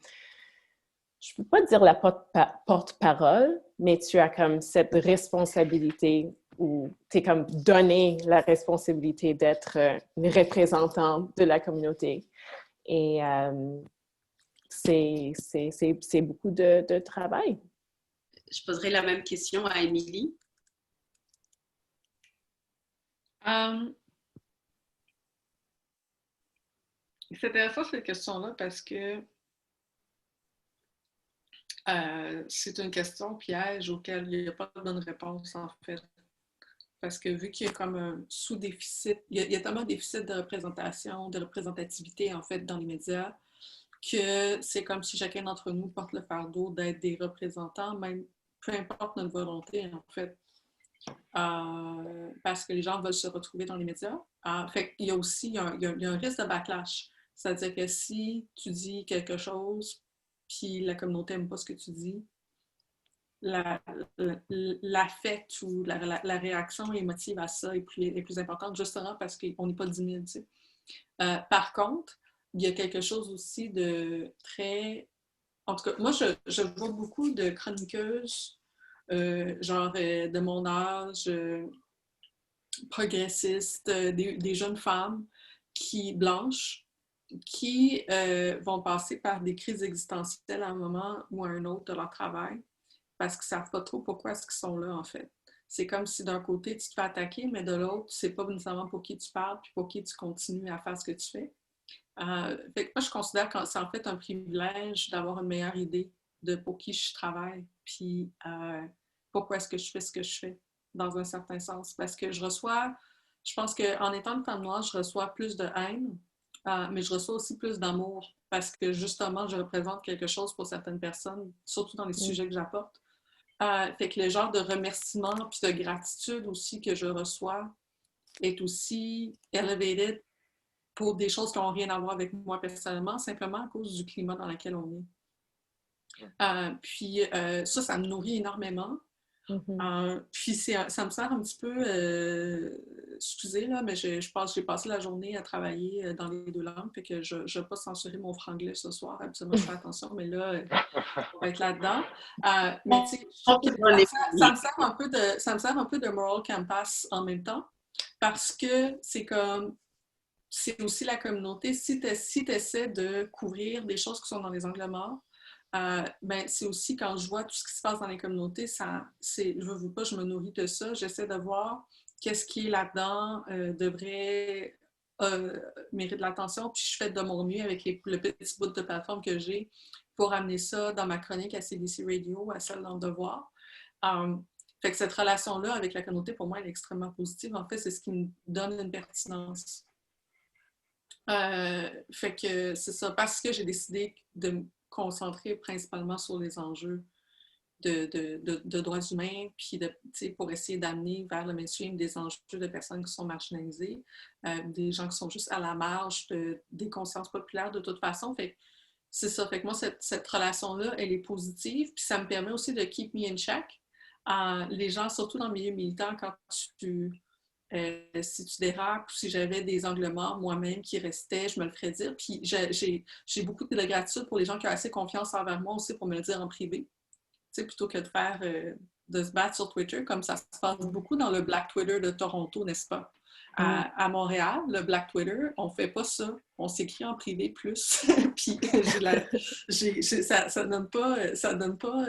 je peux pas dire la porte-parole, mais tu as comme cette responsabilité où tu es comme donné la responsabilité d'être une représentante de la communauté. Et c'est beaucoup de travail. Je poserai la même question à Émilie. C'est intéressant cette question-là parce que c'est une question piège auquel il n'y a pas de bonne réponse, en fait. Parce que vu qu'il y a comme un sous-déficit, il y a tellement de déficit de représentation, de représentativité, en fait, dans les médias, que c'est comme si chacun d'entre nous porte le fardeau d'être des représentants, même peu importe notre volonté, en fait. Parce que les gens veulent se retrouver dans les médias. Fait qu'il y a aussi il y a un risque de backlash. C'est-à-dire que si tu dis quelque chose, puis la communauté n'aime pas ce que tu dis, l'affect ou la réaction émotive à ça est plus importante, justement parce qu'on n'est pas 10 000. Tu sais. Par contre, il y a quelque chose aussi de très... En tout cas, moi, je vois beaucoup de chroniqueuses, de mon âge, progressistes, des jeunes femmes blanches, qui vont passer par des crises existentielles à un moment ou à un autre de leur travail parce qu'ils ne savent pas trop pourquoi est-ce qu'ils sont là, en fait. C'est comme si d'un côté, tu te fais attaquer, mais de l'autre, tu ne sais pas nécessairement pour qui tu parles puis pour qui tu continues à faire ce que tu fais. Fait que moi, je considère que c'est en fait un privilège d'avoir une meilleure idée de pour qui je travaille puis pourquoi est-ce que je fais ce que je fais, dans un certain sens. Parce que je pense qu'en étant une femme noire, je reçois plus de haine, mais je reçois aussi plus d'amour parce que justement, je représente quelque chose pour certaines personnes, surtout dans les sujets que j'apporte. Fait que le genre de remerciement puis de gratitude aussi que je reçois est aussi elevated pour des choses qui n'ont rien à voir avec moi personnellement, simplement à cause du climat dans lequel on est. Puis ça me nourrit énormément. Puis ça me sert un petit peu, excusez là, mais j'ai passé la journée à travailler dans les deux langues, fait que je ne vais pas censurer mon franglais ce soir, absolument, je fais attention, mais là, on va être là-dedans. Mais tu sais, ça me sert un peu de moral compass en même temps, parce que c'est comme, c'est aussi la communauté. Si tu essaies de couvrir des choses qui sont dans les angles morts, ben, c'est aussi quand je vois tout ce qui se passe dans les communautés, je veux pas, je me nourris de ça. J'essaie de voir qu'est-ce qui est là-dedans devrait mériter de l'attention. Puis je fais de mon mieux avec le petit bout de plateforme que j'ai pour amener ça dans ma chronique à CDC Radio, à celle dans le Devoir. Fait que cette relation-là avec la communauté, pour moi, elle est extrêmement positive. En fait, c'est ce qui me donne une pertinence. Fait que c'est ça, parce que j'ai décidé de me concentrer principalement sur les enjeux de droits humains, puis pour essayer d'amener vers le mainstream des enjeux de personnes qui sont marginalisées, des gens qui sont juste à la marge des consciences populaires de toute façon. Fait que c'est ça. Fait que moi, cette relation-là, elle est positive, puis ça me permet aussi de keep me in check. Les gens, surtout dans le milieu militant, quand si tu dérapes ou si j'avais des angles morts moi-même qui restaient, je me le ferais dire. Puis j'ai beaucoup de gratitude pour les gens qui ont assez confiance envers moi aussi pour me le dire en privé. Tu sais, plutôt que de se battre sur Twitter, comme ça se passe beaucoup dans le Black Twitter de Toronto, n'est-ce pas? À Montréal, le Black Twitter, on fait pas ça. On s'écrit en privé plus. Puis ça donne pas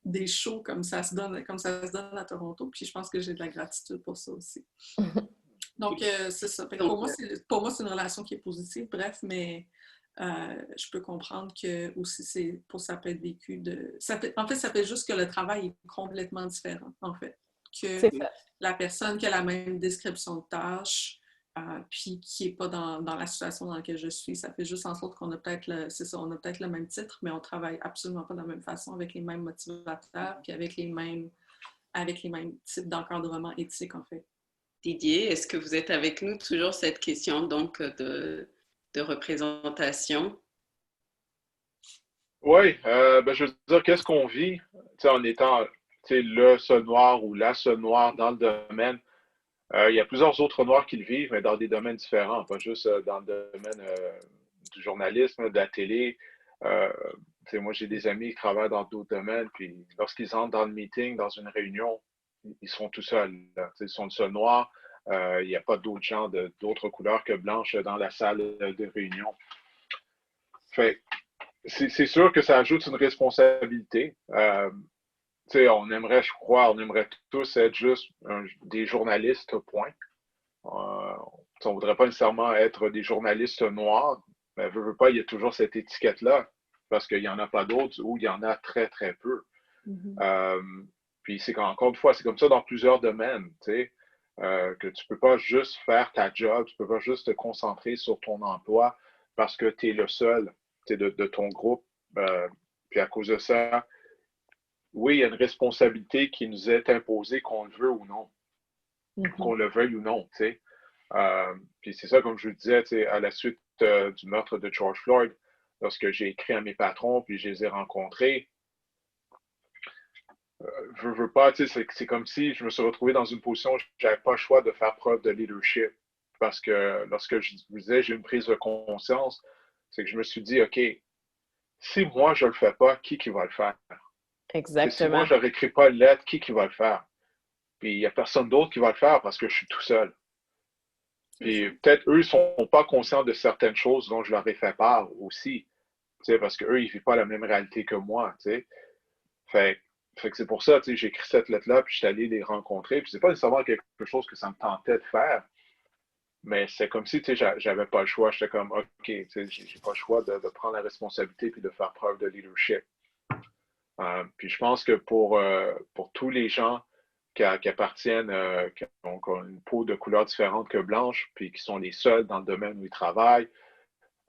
des shows comme ça se donne à Toronto. Puis je pense que j'ai de la gratitude pour ça aussi. Donc, c'est ça. Pour moi, c'est une relation qui est positive. Bref, mais je peux comprendre que aussi ça peut être vécu en fait, ça fait juste que le travail est complètement différent, en fait. Que la personne qui a la même description de tâche, puis qui n'est pas dans la situation dans laquelle je suis, ça fait juste en sorte qu'on a peut-être le même titre, mais on travaille absolument pas de la même façon, avec les mêmes motivateurs, puis avec les mêmes types d'encadrement éthique, en fait. Didier, est-ce que vous êtes avec nous? Toujours cette question, donc, de représentation. Oui, je veux dire, qu'est-ce qu'on vit en étant le seul noir ou la seule noire dans le domaine? Il y a plusieurs autres noirs qui le vivent, mais dans des domaines différents, pas juste dans le domaine du journalisme, de la télé. Moi, j'ai des amis qui travaillent dans d'autres domaines, puis lorsqu'ils entrent dans le meeting, dans une réunion, ils sont tout seuls. Ils sont le seul noir. Il n'y a pas d'autres gens d'autres couleurs que blanches dans la salle de réunion. Fait, c'est sûr que ça ajoute une responsabilité. On aimerait tous être juste des journalistes, point. On ne voudrait pas nécessairement être des journalistes noirs, mais veut pas, il y a toujours cette étiquette-là, parce qu'il n'y en a pas d'autres ou il y en a très, très peu. Mm-hmm. Puis encore une fois, c'est comme ça dans plusieurs domaines, que tu ne peux pas juste faire ta job, tu ne peux pas juste te concentrer sur ton emploi parce que tu es le seul de ton groupe. Puis à cause de ça, oui, il y a une responsabilité qui nous est imposée, qu'on le veut ou non, qu'on le veuille ou non. Puis c'est ça, comme je vous disais, à la suite du meurtre de George Floyd, lorsque j'ai écrit à mes patrons, puis je les ai rencontrés, je veux pas, c'est comme si je me suis retrouvé dans une position où je n'avais pas le choix de faire preuve de leadership. Parce que lorsque je vous disais, j'ai une prise de conscience, c'est que je me suis dit, OK, si moi je ne le fais pas, qui va le faire? Exactement. Si moi je ne réécris pas une lettre, qui va le faire? Puis il n'y a personne d'autre qui va le faire parce que je suis tout seul. Puis peut-être eux ne sont pas conscients de certaines choses dont je leur ai fait part aussi. Parce qu'eux, ils ne vivent pas la même réalité que moi. Fait que c'est pour ça, j'ai écrit cette lettre-là, puis je suis allé les rencontrer. Puis c'est pas nécessairement quelque chose que ça me tentait de faire. Mais c'est comme si, j'avais pas le choix. J'étais comme, OK, j'ai pas le choix de prendre la responsabilité puis de faire preuve de leadership. Puis je pense que pour tous les gens qui appartiennent, qui ont une peau de couleur différente que blanche, puis qui sont les seuls dans le domaine où ils travaillent,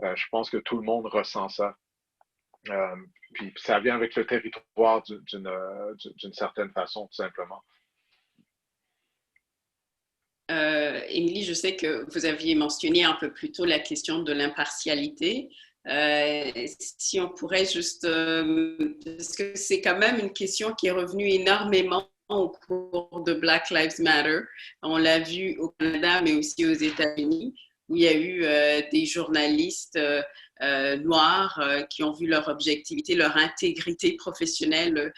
je pense que tout le monde ressent ça. Puis ça vient avec le territoire d'une certaine façon, tout simplement. Émilie, je sais que vous aviez mentionné un peu plus tôt la question de l'impartialité. Si on pourrait juste... parce que c'est quand même une question qui est revenue énormément au cours de Black Lives Matter. On l'a vu au Canada, mais aussi aux États-Unis, où il y a eu des journalistes noirs qui ont vu leur objectivité, leur intégrité professionnelle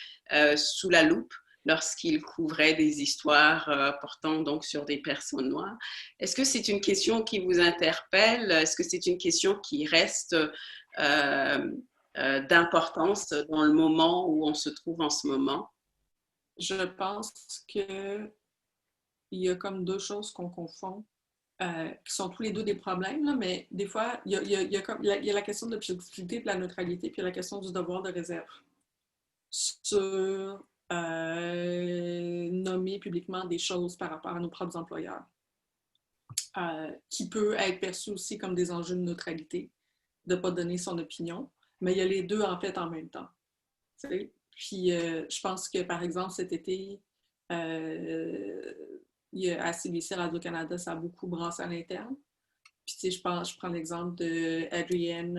sous la loupe. lorsqu'il couvrait des histoires portant donc sur des personnes noires. Est-ce que c'est une question qui vous interpelle? Est-ce que c'est une question qui reste d'importance dans le moment où on se trouve en ce moment? Je pense qu'il y a comme deux choses qu'on confond, qui sont tous les deux des problèmes, là, mais des fois, il y a la question de l'objectivité et de la neutralité, puis il y a la question du devoir de réserve sur nommer publiquement des choses par rapport à nos propres employeurs, qui peut être perçu aussi comme des enjeux de neutralité, de ne pas donner son opinion, mais il y a les deux en fait en même temps. T'sais? Puis je pense que par exemple cet été, à CBC Radio-Canada, ça a beaucoup brassé à l'interne. Puis tu sais, je prends l'exemple de Adrienne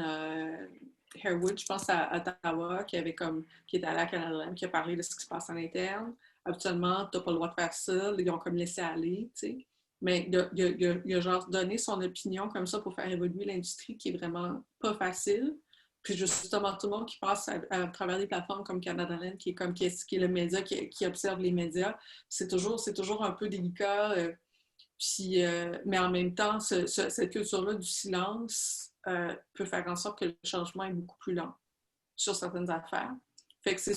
Harewood, je pense à Ottawa, qui est allée à Canada, qui a parlé de ce qui se passe à l'interne. Habituellement, tu n'as pas le droit de faire ça, ils ont comme laissé aller, tu sais. Mais il a genre donné son opinion comme ça pour faire évoluer l'industrie qui est vraiment pas facile. Puis justement, tout le monde qui passe à travers des plateformes comme Canada Land, qui est le média qui observe les médias, c'est toujours un peu délicat. Mais en même temps, cette culture-là du silence peut faire en sorte que le changement est beaucoup plus lent sur certaines affaires. Fait que c'est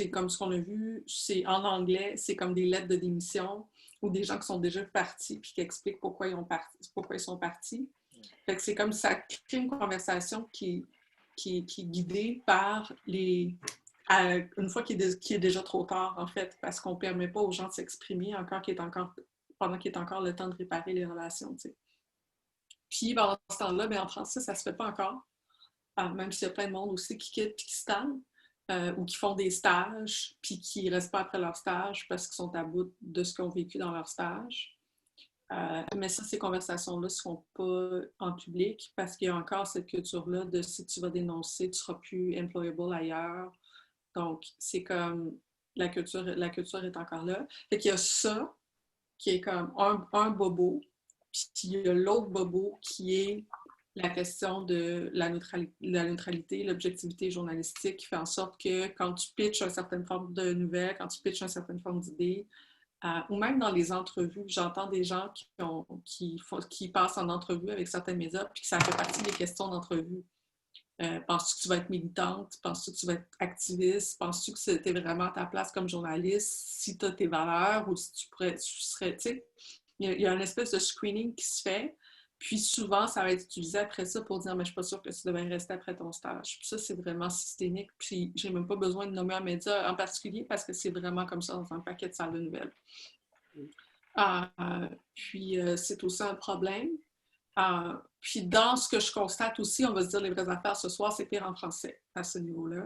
comme ce qu'on a vu, c'est en anglais, c'est comme des lettres de démission ou des gens qui sont déjà partis puis qui expliquent pourquoi ils sont partis. Fait que c'est comme ça crée une conversation qui est guidée par une fois qu'il est déjà trop tard, en fait, parce qu'on ne permet pas aux gens de s'exprimer pendant qu'il est encore le temps de réparer les relations. T'sais. Puis pendant ce temps-là, en français, ça ne se fait pas encore. Même s'il y a plein de monde aussi qui quitte et qui stagne, ou qui font des stages, puis qui ne restent pas après leur stage parce qu'ils sont à bout de ce qu'ils ont vécu dans leur stage. Mais ça, ces conversations-là ne se font pas en public parce qu'il y a encore cette culture-là de si tu vas dénoncer, tu ne seras plus employable ailleurs. Donc, c'est comme la culture est encore là. Fait qu'il y a ça qui est comme un bobo, puis il y a l'autre bobo qui est la question de la neutralité, l'objectivité journalistique qui fait en sorte que quand tu pitches une certaine forme de nouvelles, quand tu pitches une certaine forme d'idée, ou même dans les entrevues, j'entends des gens qui passent en entrevue avec certains médias puis que ça fait partie des questions d'entrevue. Penses-tu que tu vas être militante? Penses-tu que tu vas être activiste? Penses-tu que c'était vraiment à ta place comme journaliste si tu as tes valeurs ou si tu serais, tu sais, il y a une espèce de screening qui se fait. Puis souvent, ça va être utilisé après ça pour dire « mais je ne suis pas sûre que tu devrais rester après ton stage ». Puis ça, c'est vraiment systémique. Puis j'ai même pas besoin de nommer un média en particulier parce que c'est vraiment comme ça dans un paquet de salles de nouvelles. Puis c'est aussi un problème. Puis dans ce que je constate aussi, on va se dire les vraies affaires ce soir, c'est pire en français à ce niveau-là.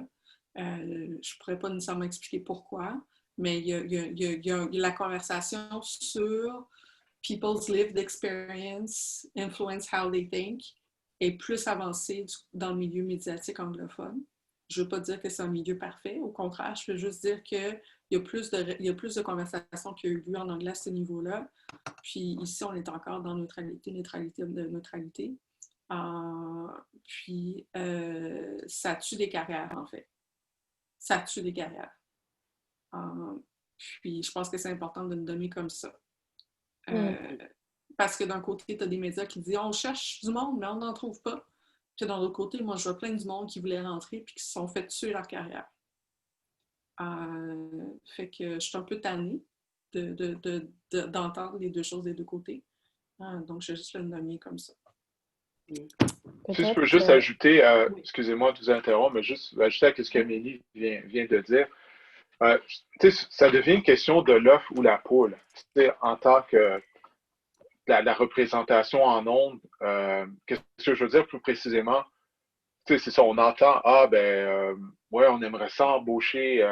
Je ne pourrais pas nécessairement expliquer pourquoi, mais il y a la conversation sur people's lived experience influence how they think est plus avancée dans le milieu médiatique anglophone. Je ne veux pas dire que c'est un milieu parfait, au contraire, je veux juste dire qu'il y a plus de conversations qui ont eu lieu en anglais à ce niveau-là. Puis ici, on est encore dans neutralité. Puis ça tue des carrières, en fait. Ça tue des carrières. Puis je pense que c'est important de le donner comme ça. Parce que d'un côté, tu as des médias qui disent « on cherche du monde, mais on n'en trouve pas ». Puis d'un autre côté, moi, je vois plein du monde qui voulait rentrer puis qui se sont fait tuer leur carrière. Fait que je suis un peu tannée d'entendre les deux choses des deux côtés. Donc, je vais juste le nommer comme ça. Si je peux juste ajouter, excusez-moi de vous interrompre, mais juste ajouter à ce qu'Amélie vient de dire. Ça devient une question de l'œuf ou la poule. En tant que la représentation en ondes, qu'est-ce que je veux dire plus précisément? C'est ça, on entend, ouais, on aimerait ça embaucher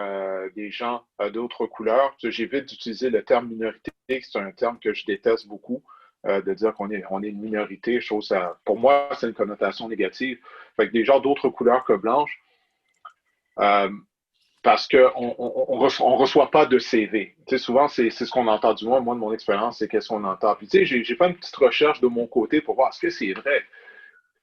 des gens d'autres couleurs. J'évite d'utiliser le terme minorité, c'est un terme que je déteste beaucoup, de dire qu'on est une minorité. Pour moi, c'est une connotation négative. Fait que des gens d'autres couleurs que blanches, parce qu'on ne reçoit pas de CV. Souvent, c'est ce qu'on entend du moins. Moi, de mon expérience, c'est qu'est-ce qu'on entend. Puis, j'ai fait une petite recherche de mon côté pour voir est-ce que c'est vrai.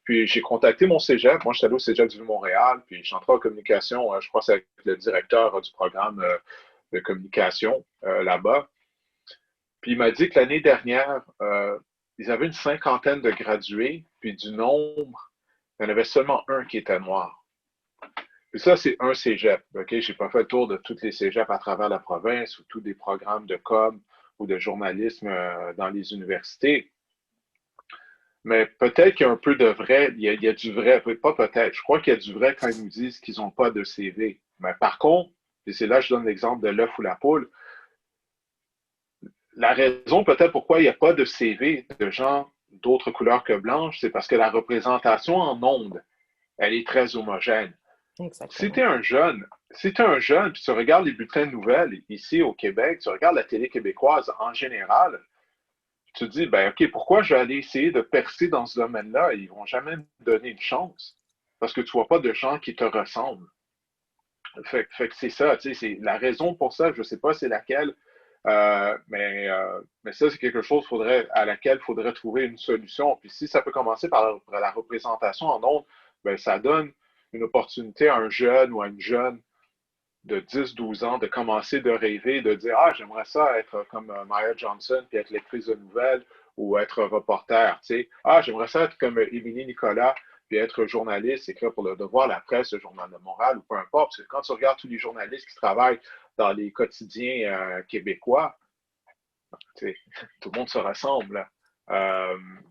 Puis, j'ai contacté mon cégep. Moi, je suis allé au cégep du Vieux-Montréal. Puis, je suis entré en communication. Je crois que c'est avec le directeur du programme de communication là-bas. Puis il m'a dit que l'année dernière, ils avaient une cinquantaine de gradués, puis du nombre, il y en avait seulement un qui était noir. Puis ça, c'est un cégep. OK? Je n'ai pas fait le tour de tous les cégeps à travers la province ou tous des programmes de com ou de journalisme dans les universités. Mais peut-être qu'il y a un peu de vrai, il y a du vrai, pas peut-être, je crois qu'il y a du vrai quand ils nous disent qu'ils n'ont pas de CV. Mais par contre, et c'est là que je donne l'exemple de l'œuf ou la poule, la raison peut-être pourquoi il n'y a pas de CV de gens d'autres couleurs que blanches, c'est parce que la représentation en ondes, elle est très homogène. Si tu es un jeune, puis tu regardes les bulletins de nouvelles ici au Québec, tu regardes la télé québécoise en général, tu te dis, ben OK, pourquoi je vais aller essayer de percer dans ce domaine-là? Ils ne vont jamais me donner une chance parce que tu ne vois pas de gens qui te ressemblent. Fait que c'est ça, tu sais, c'est la raison pour ça, je ne sais pas c'est laquelle, mais ça, c'est quelque chose à laquelle il faudrait trouver une solution. Puis si ça peut commencer par la représentation en ondes, ben, ça donne une opportunité à un jeune ou à une jeune de 10-12 ans de commencer de rêver, de dire ah, j'aimerais ça être comme Maya Johnson, puis être lectrice de nouvelles ou être reporter. Tu sais. Ah, j'aimerais ça être comme Émilie Nicolas, puis être journaliste, écrire pour Le Devoir, La Presse, le Journal de Montréal ou peu importe. Parce que quand tu regardes tous les journalistes qui travaillent dans les quotidiens québécois, tu sais, tout le monde se ressemble.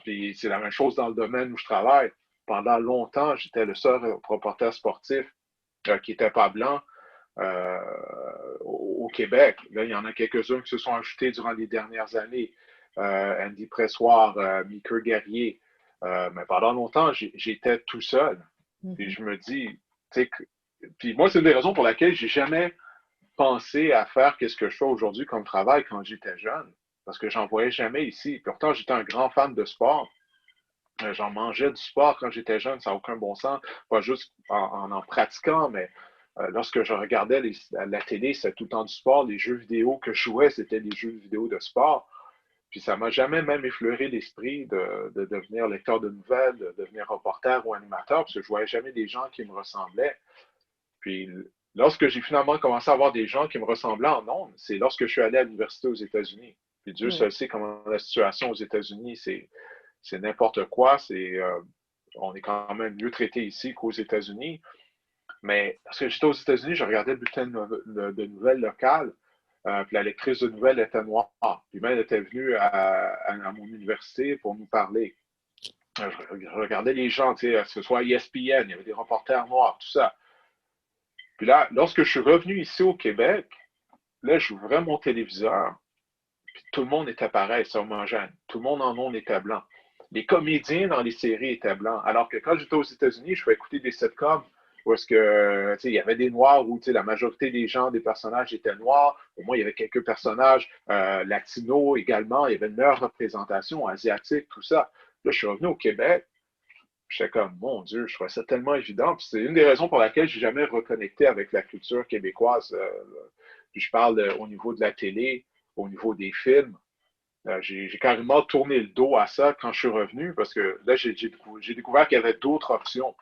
Puis c'est la même chose dans le domaine où je travaille. Pendant longtemps, j'étais le seul reporter sportif qui n'était pas blanc. Au Québec. Là, il y en a quelques-uns qui se sont ajoutés durant les dernières années. Andy Pressoir, Mickey Guerrier. Mais pendant longtemps, j'étais tout seul. Puis je me dis, tu sais, puis moi, c'est une des raisons pour laquelle j'ai jamais pensé à faire ce que je fais aujourd'hui comme travail quand j'étais jeune. Parce que j'en voyais jamais ici. Pourtant, j'étais un grand fan de sport. J'en mangeais du sport quand j'étais jeune, ça n'a aucun bon sens. Pas juste en pratiquant, mais lorsque je regardais la télé, c'était tout le temps du sport. Les jeux vidéo que je jouais, c'était des jeux vidéo de sport. Puis ça m'a jamais même effleuré l'esprit de devenir lecteur de nouvelles, de devenir reporter ou animateur, parce que je voyais jamais des gens qui me ressemblaient. Puis lorsque j'ai finalement commencé à voir des gens qui me ressemblaient en ondes, c'est lorsque je suis allé à l'université aux États-Unis. Puis Dieu seul sait comment la situation aux États-Unis, c'est n'importe quoi. On est quand même mieux traité ici qu'aux États-Unis. Mais parce que j'étais aux États-Unis, je regardais le bulletin de nouvelles locales, puis la lectrice de nouvelles était noire. Puis même, elle était venue à mon université pour nous parler. Je regardais les gens, que ce soit ESPN, il y avait des reporters noirs, tout ça. Puis là, lorsque je suis revenu ici au Québec, là, j'ouvrais mon téléviseur, puis tout le monde était pareil, c'est homogène. Tout le monde en ondes était blanc. Les comédiens dans les séries étaient blancs. Alors que quand j'étais aux États-Unis, je pouvais écouter des sitcoms où est-ce que, il y avait des noirs où la majorité des gens, des personnages étaient noirs. Au moins, il y avait quelques personnages latinos également. Il y avait une meilleure représentation asiatique, tout ça. Là, je suis revenu au Québec. J'étais comme, mon Dieu, je trouvais ça tellement évident. Puis c'est une des raisons pour laquelle je n'ai jamais reconnecté avec la culture québécoise. Puis je parle au niveau de la télé, au niveau des films. J'ai carrément tourné le dos à ça quand je suis revenu parce que là, j'ai découvert qu'il y avait d'autres options.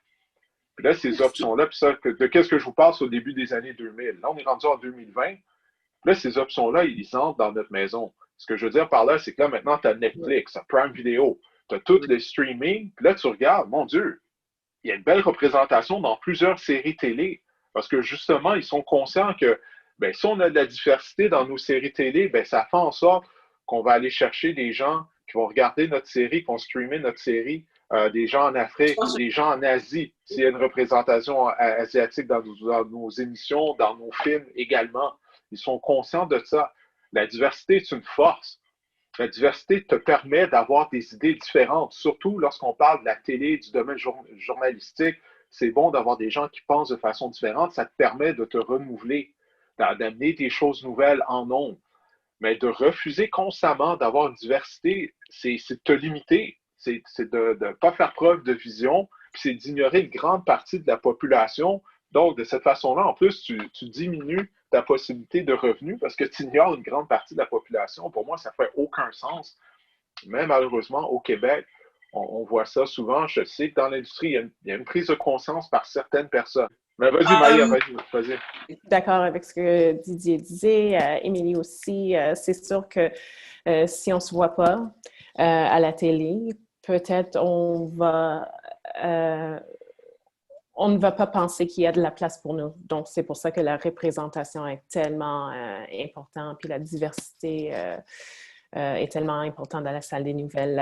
Puis là, ces options-là, puis ça, de qu'est-ce que je vous parle, c'est au début des années 2000. Là, on est rendu en 2020. Puis là, ces options-là, ils entrent dans notre maison. Ce que je veux dire par là, c'est que là, maintenant, tu as Netflix, tu as Prime Video, tu as tous les streaming. Puis là, tu regardes, mon Dieu, il y a une belle représentation dans plusieurs séries télé. Parce que justement, ils sont conscients que ben, si on a de la diversité dans nos séries télé, ben, ça fait en sorte qu'on va aller chercher des gens qui vont regarder notre série, qui vont streamer notre série, des gens en Afrique, des gens en Asie, s'il y a une représentation asiatique dans nos émissions, dans nos films également. Ils sont conscients de ça. La diversité est une force. La diversité te permet d'avoir des idées différentes, surtout lorsqu'on parle de la télé, du domaine journalistique. C'est bon d'avoir des gens qui pensent de façon différente. Ça te permet de te renouveler, d'amener des choses nouvelles en ondes. Mais de refuser constamment d'avoir une diversité, c'est de te limiter. C'est de ne pas faire preuve de vision, puis c'est d'ignorer une grande partie de la population. Donc, de cette façon-là, en plus, tu diminues ta possibilité de revenus parce que tu ignores une grande partie de la population. Pour moi, ça ne fait aucun sens. Mais malheureusement, au Québec, on voit ça souvent. Je sais que dans l'industrie, il y a une prise de conscience par certaines personnes. Mais vas-y, Maïa, vas-y. D'accord avec ce que Didier disait, Émilie aussi. C'est sûr que si on ne se voit pas à la télé, peut-être on ne va pas penser qu'il y a de la place pour nous. Donc, c'est pour ça que la représentation est tellement importante, puis la diversité est tellement importante dans la salle des nouvelles.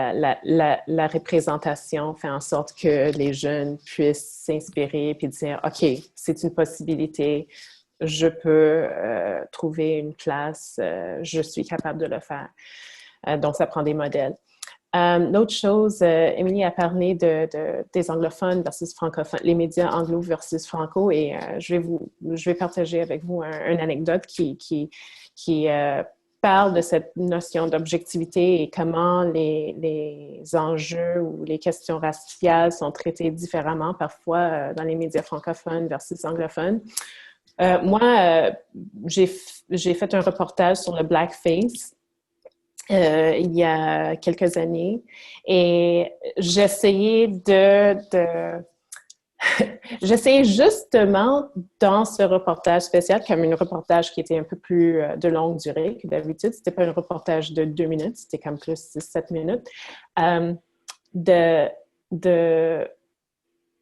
La représentation fait en sorte que les jeunes puissent s'inspirer puis dire, OK, c'est une possibilité, je peux trouver une place, je suis capable de le faire. Donc, ça prend des modèles. L'autre chose, Émilie a parlé des anglophones versus francophones, les médias anglo versus franco, et je vais partager avec vous une anecdote qui parle de cette notion d'objectivité et comment les enjeux ou les questions raciales sont traités différemment parfois dans les médias francophones versus anglophones. Moi, j'ai fait un reportage sur le blackface il y a quelques années et j'essayais j'essayais justement dans ce reportage spécial, comme un reportage qui était un peu plus de longue durée que d'habitude, c'était pas un reportage de 2 minutes, c'était comme plus 6-7 minutes,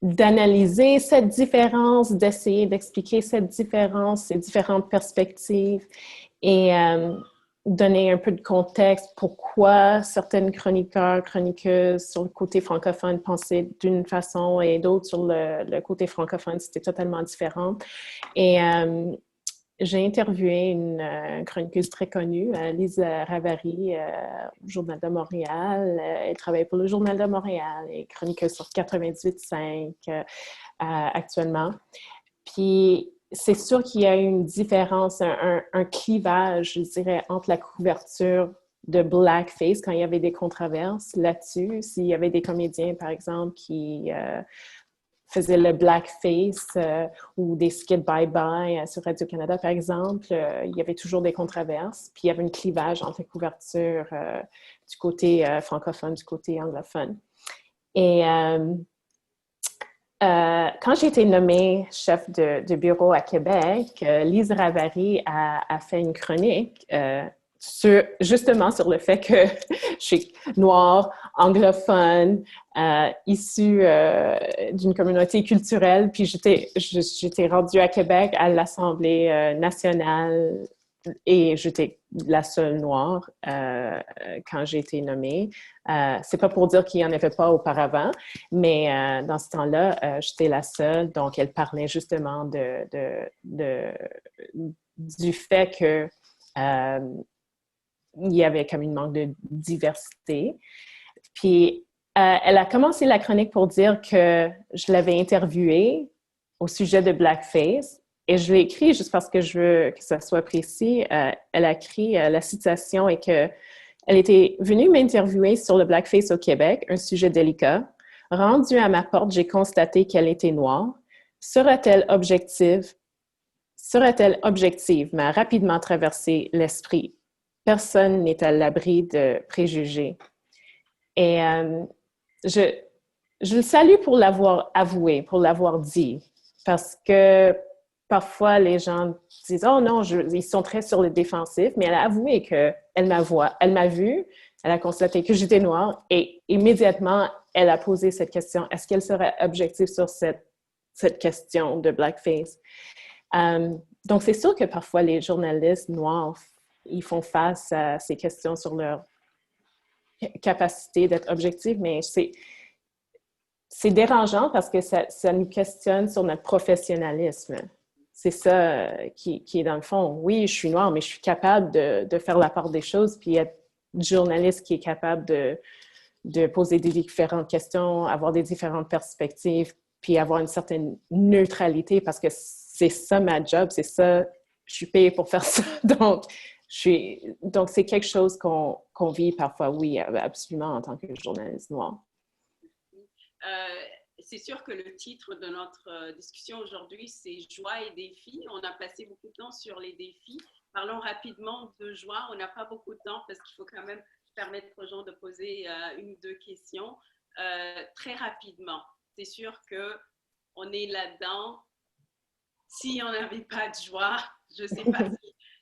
d'analyser cette différence, d'essayer d'expliquer cette différence, ces différentes perspectives et donner un peu de contexte pourquoi certaines chroniqueurs, chroniqueuses sur le côté francophone pensaient d'une façon et d'autres sur le côté francophone, c'était totalement différent. Et j'ai interviewé une chroniqueuse très connue, Lise Ravary, au Journal de Montréal. Elle travaille pour le Journal de Montréal et chroniqueuse sur 98.5 actuellement. Puis, c'est sûr qu'il y a une différence, un clivage, je dirais, entre la couverture de blackface, quand il y avait des controverses là-dessus. S'il y avait des comédiens, par exemple, qui faisaient le blackface ou des skits bye-bye sur Radio-Canada, par exemple, il y avait toujours des controverses. Puis il y avait un clivage entre les couvertures du côté francophone, du côté anglophone. Et quand j'ai été nommée chef de bureau à Québec, Lise Ravary a fait une chronique justement sur le fait que je suis noire, anglophone, issue d'une communauté culturelle, puis j'étais rendue à Québec à l'Assemblée nationale et j'étais la seule noire quand j'ai été nommée. C'est pas pour dire qu'il n'y en avait pas auparavant, mais dans ce temps-là, j'étais la seule. Donc, elle parlait justement du fait que il y avait comme une manque de diversité. Puis, elle a commencé la chronique pour dire que je l'avais interviewée au sujet de blackface. Et je l'ai écrit juste parce que je veux que ça soit précis. Elle a écrit la citation et que elle était venue m'interviewer sur le blackface au Québec, un sujet délicat. Rendue à ma porte, j'ai constaté qu'elle était noire. Sera-t-elle objective? Sera-t-elle objective? M'a rapidement traversé l'esprit. Personne n'est à l'abri de préjugés. Et je le salue pour l'avoir avoué, pour l'avoir dit, parce que parfois, les gens disent « Oh non, ils sont très sur le défensif », mais elle a avoué qu'elle m'a vue, elle a constaté que j'étais noire et immédiatement, elle a posé cette question « Est-ce qu'elle serait objective sur cette question de blackface? » Donc, c'est sûr que parfois, les journalistes noirs, ils font face à ces questions sur leur capacité d'être objectifs, mais c'est dérangeant parce que ça nous questionne sur notre professionnalisme. C'est ça qui est dans le fond. Oui, je suis noire, mais je suis capable de faire la part des choses, puis être journaliste qui est capable de poser des différentes questions, avoir des différentes perspectives, puis avoir une certaine neutralité, parce que c'est ça ma job, c'est ça, je suis payée pour faire ça. Donc c'est quelque chose qu'on vit parfois, oui, absolument, en tant que journaliste noire. C'est sûr que le titre de notre discussion aujourd'hui, c'est « Joie et défis ». On a passé beaucoup de temps sur les défis. Parlons rapidement de joie. On n'a pas beaucoup de temps parce qu'il faut quand même permettre aux gens de poser une ou deux questions. Très rapidement, c'est sûr qu'on est là-dedans. s'il n'y en avait pas de joie, je ne sais pas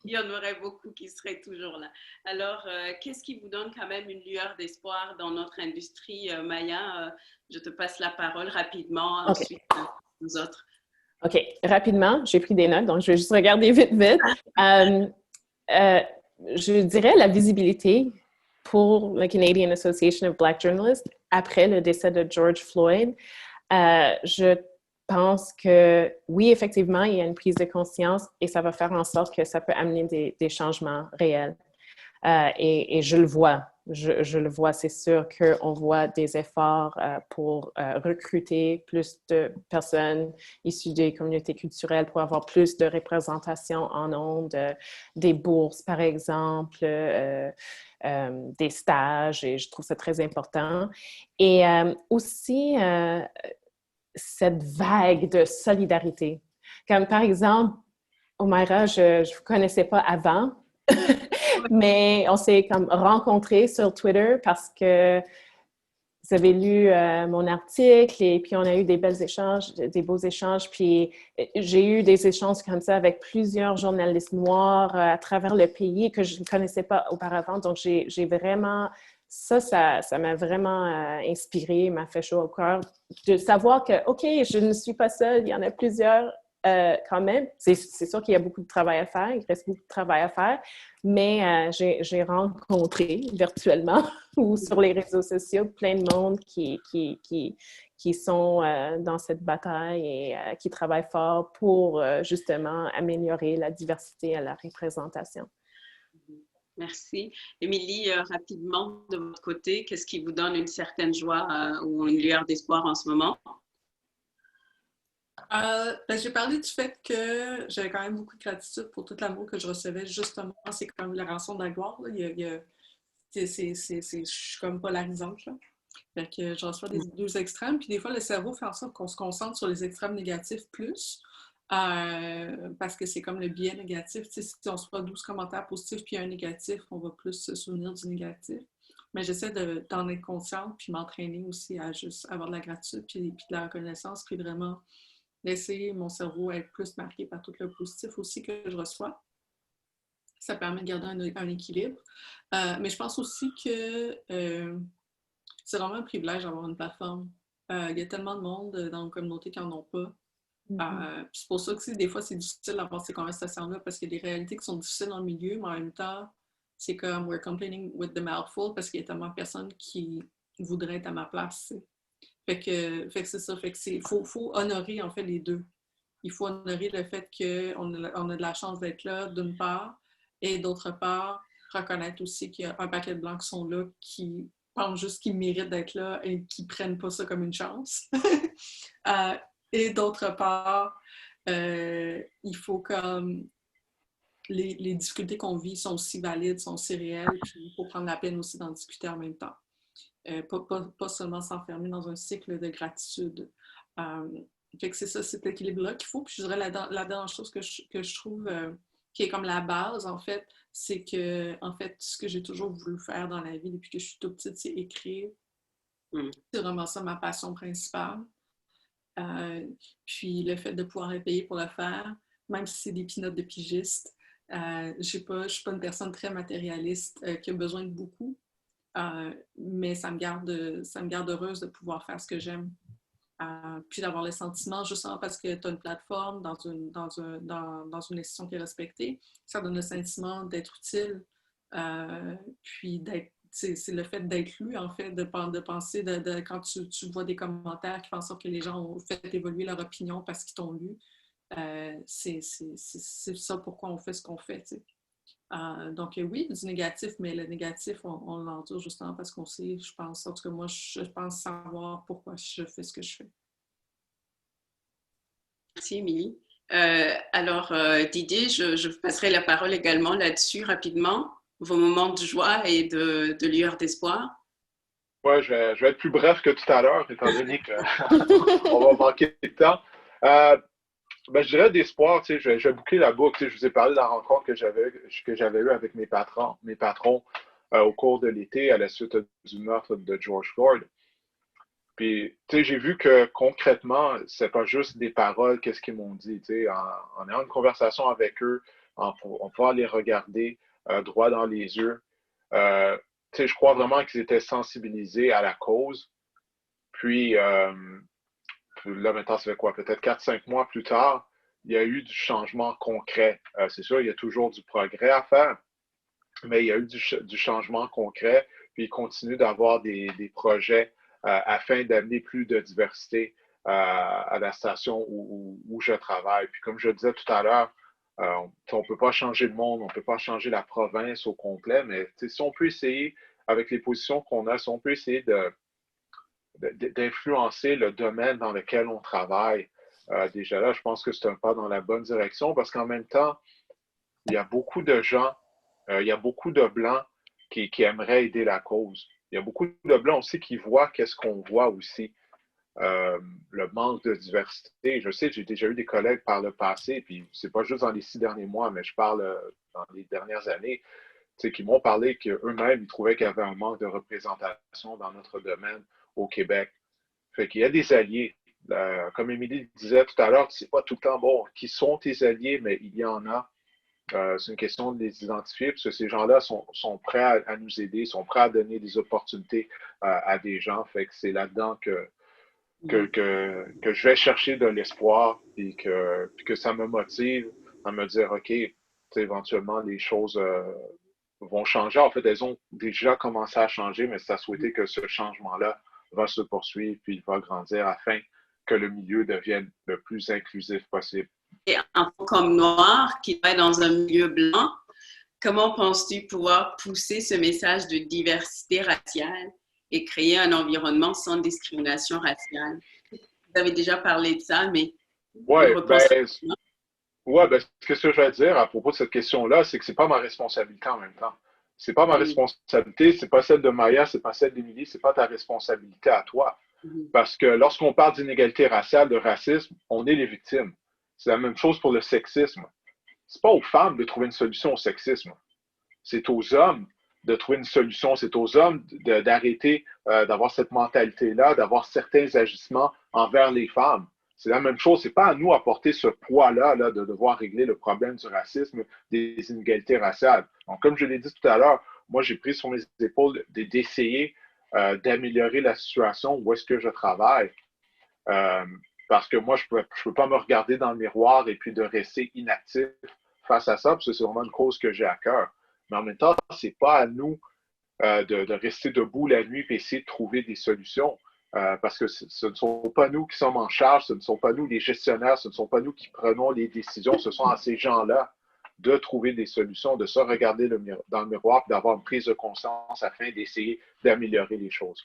s'il y en aurait beaucoup qui seraient toujours là. Alors, qu'est-ce qui vous donne quand même une lueur d'espoir dans notre industrie, Maya? Je te passe la parole rapidement, OK. ensuite aux autres. OK. Rapidement, j'ai pris des notes, donc je vais juste regarder vite. Je dirais la visibilité pour la Canadian Association of Black Journalists après le décès de George Floyd. Je pense que oui, effectivement, il y a une prise de conscience et ça va faire en sorte que ça peut amener des changements réels. Et je le vois. Je le vois, c'est sûr qu'on voit des efforts pour recruter plus de personnes issues des communautés culturelles pour avoir plus de représentation en ondes, des bourses, par exemple, des stages, et je trouve ça très important. Et aussi, cette vague de solidarité. Comme par exemple, Omaira, je ne vous connaissais pas avant, mais on s'est comme rencontrés sur Twitter parce que vous avez lu mon article et puis on a eu des beaux échanges. Puis j'ai eu des échanges comme ça avec plusieurs journalistes noirs à travers le pays que je ne connaissais pas auparavant. Donc j'ai vraiment, ça m'a vraiment inspirée, m'a fait chaud au cœur de savoir que, OK, je ne suis pas seule, il y en a plusieurs. Quand même, c'est sûr qu'il y a beaucoup de travail à faire, il reste beaucoup de travail à faire, mais j'ai rencontré virtuellement ou sur les réseaux sociaux plein de monde qui sont dans cette bataille et qui travaillent fort pour justement améliorer la diversité et la représentation. Merci. Émilie, rapidement, de votre côté, qu'est-ce qui vous donne une certaine joie ou une lueur d'espoir en ce moment? J'ai parlé du fait que j'avais quand même beaucoup de gratitude pour tout l'amour que je recevais. Justement, c'est comme la rançon de la gloire. Là. Je suis comme polarisante. Là. Fait que je reçois des deux extrêmes. Puis des fois, le cerveau fait en sorte qu'on se concentre sur les extrêmes négatifs plus. Parce que c'est comme le biais négatif. Si on reçoit 12 commentaires positifs puis un négatif, on va plus se souvenir du négatif. Mais j'essaie d'en être consciente puis m'entraîner aussi à juste avoir de la gratitude puis de la reconnaissance puis vraiment laisser mon cerveau être plus marqué par tout le positif aussi que je reçois. Ça permet de garder un équilibre. Mais je pense aussi que c'est vraiment un privilège d'avoir une plateforme. Il y a tellement de monde dans nos communautés qui n'en ont pas. C'est pour ça que des fois, c'est difficile d'avoir ces conversations-là parce qu'il y a des réalités qui sont difficiles dans le milieu, mais en même temps, c'est comme we're complaining with the mouth full parce qu'il y a tellement de personnes qui voudraient être à ma place. Fait que c'est ça. Fait que faut honorer en fait les deux. Il faut honorer le fait qu'on a de la chance d'être là, d'une part, et d'autre part, reconnaître aussi qu'il y a un paquet de blancs qui sont là, qui pensent juste qu'ils méritent d'être là et qui ne prennent pas ça comme une chance. Et d'autre part, il faut comme les difficultés qu'on vit sont aussi valides, sont aussi réelles, puis il faut prendre la peine aussi d'en discuter en même temps. Pas seulement s'enfermer dans un cycle de gratitude. Fait que c'est ça, cet équilibre-là qu'il faut. Puis je dirais la dernière chose que je trouve qui est comme la base, en fait, c'est que, en fait, ce que j'ai toujours voulu faire dans la vie depuis que je suis toute petite, c'est écrire. C'est vraiment ça ma passion principale. Puis le fait de pouvoir être payé pour le faire, même si c'est des pinottes de pigiste, je suis pas une personne très matérialiste qui a besoin de beaucoup. Mais ça me garde heureuse de pouvoir faire ce que j'aime. Puis d'avoir le sentiment, justement parce que tu as une plateforme dans une institution qui est respectée, ça donne le sentiment d'être utile, puis c'est le fait d'être lu, en fait, de penser, quand tu vois des commentaires qui font en sorte que les gens ont fait évoluer leur opinion parce qu'ils t'ont lu, c'est ça pourquoi on fait ce qu'on fait, tu sais. Donc oui, du négatif, mais le négatif, on l'endure justement parce qu'on sait, je pense, en tout cas moi, je pense savoir pourquoi je fais ce que je fais. Merci, Émilie. Alors, Didier, je vous passerai la parole également là-dessus rapidement. Vos moments de joie et de lueur d'espoir. Ouais, je vais être plus bref que tout à l'heure, étant donné qu'on va manquer de temps. Je dirais d'espoir, tu sais, je vais boucler la boucle. Tu sais, je vous ai parlé de la rencontre que j'avais eue avec mes patrons au cours de l'été à la suite du meurtre de George Floyd. Puis, tu sais, j'ai vu que concrètement, c'est pas juste des paroles, qu'est-ce qu'ils m'ont dit, tu sais, en ayant une conversation avec eux, on peut les regarder droit dans les yeux. Euh, Tu sais, je crois vraiment qu'ils étaient sensibilisés à la cause. Puis, là, maintenant, ça fait quoi? Peut-être 4, 5 mois plus tard, il y a eu du changement concret. C'est sûr, il y a toujours du progrès à faire, mais il y a eu du changement concret, puis il continue d'avoir des projets afin d'amener plus de diversité à la station où je travaille. Puis comme je disais tout à l'heure, on ne peut pas changer le monde, on ne peut pas changer la province au complet, mais si on peut essayer, avec les positions qu'on a, si on peut essayer d'influencer le domaine dans lequel on travaille, déjà là, je pense que c'est un pas dans la bonne direction parce qu'en même temps, il y a beaucoup de gens, il y a beaucoup de Blancs qui aimeraient aider la cause. Il y a beaucoup de Blancs aussi qui voient qu'est-ce qu'on voit aussi, le manque de diversité. Je sais, j'ai déjà eu des collègues par le passé, puis c'est pas juste dans les 6 derniers mois, mais je parle dans les dernières années, qui m'ont parlé qu'eux-mêmes, ils trouvaient qu'il y avait un manque de représentation dans notre domaine au Québec. Fait qu'il y a des alliés. Comme Émilie disait tout à l'heure, c'est pas tout le temps bon qui sont tes alliés, mais il y en a. C'est une question de les identifier, parce que ces gens-là sont prêts à nous aider, sont prêts à donner des opportunités à des gens. Fait que c'est là-dedans que je vais chercher de l'espoir, puis que ça me motive à me dire, OK, éventuellement, les choses vont changer. En fait, elles ont déjà commencé à changer, mais c'est à souhaiter que ce changement-là va se poursuivre, puis il va grandir afin que le milieu devienne le plus inclusif possible. Et en tant qu'homme noir qui est dans un milieu blanc, comment penses-tu pouvoir pousser ce message de diversité raciale et créer un environnement sans discrimination raciale? Vous avez déjà parlé de ça, mais ouais, ce que je vais dire à propos de cette question-là, c'est que c'est pas ma responsabilité en même temps. C'est pas ma responsabilité, c'est pas celle de Maya, c'est pas celle d'Émilie, c'est pas ta responsabilité à toi. Parce que lorsqu'on parle d'inégalité raciale, de racisme, on est les victimes. C'est la même chose pour le sexisme. C'est pas aux femmes de trouver une solution au sexisme. C'est aux hommes de trouver une solution. C'est aux hommes d'arrêter d'avoir cette mentalité-là, d'avoir certains agissements envers les femmes. C'est la même chose. C'est pas à nous à porter ce poids-là là, de devoir régler le problème du racisme, des inégalités raciales. Donc, comme je l'ai dit tout à l'heure, moi, j'ai pris sur mes épaules d'essayer d'améliorer la situation où est-ce que je travaille. Parce que moi, je peux pas me regarder dans le miroir et puis de rester inactif face à ça, parce que c'est vraiment une cause que j'ai à cœur. Mais en même temps, c'est pas à nous de rester debout la nuit et essayer de trouver des solutions. Parce que ce ne sont pas nous qui sommes en charge, ce ne sont pas nous les gestionnaires, ce ne sont pas nous qui prenons les décisions, ce sont à ces gens-là de trouver des solutions, de se regarder dans le miroir et d'avoir une prise de conscience afin d'essayer d'améliorer les choses.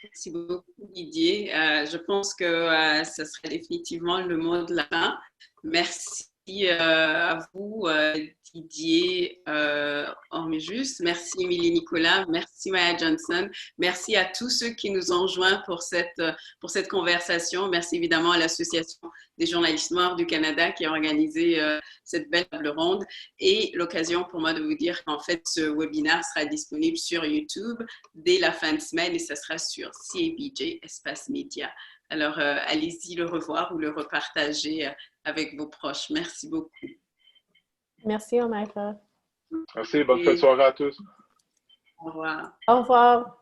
Merci beaucoup, Didier. Je pense que ce serait définitivement le mot de la fin. Merci à vous, Didier Orméjus. Merci, Émilie Nicolas. Merci, Maya Johnson. Merci à tous ceux qui nous ont joints pour cette conversation. Merci évidemment à l'Association des journalistes noirs du Canada qui a organisé cette belle table ronde et l'occasion pour moi de vous dire qu'en fait, ce webinaire sera disponible sur YouTube dès la fin de semaine et ça sera sur CABJ Espace Média. Alors, allez-y le revoir ou le repartager avec vos proches. Merci beaucoup. Merci, Omaïfa. Merci, bonne fin de soirée à tous. Au revoir. Au revoir.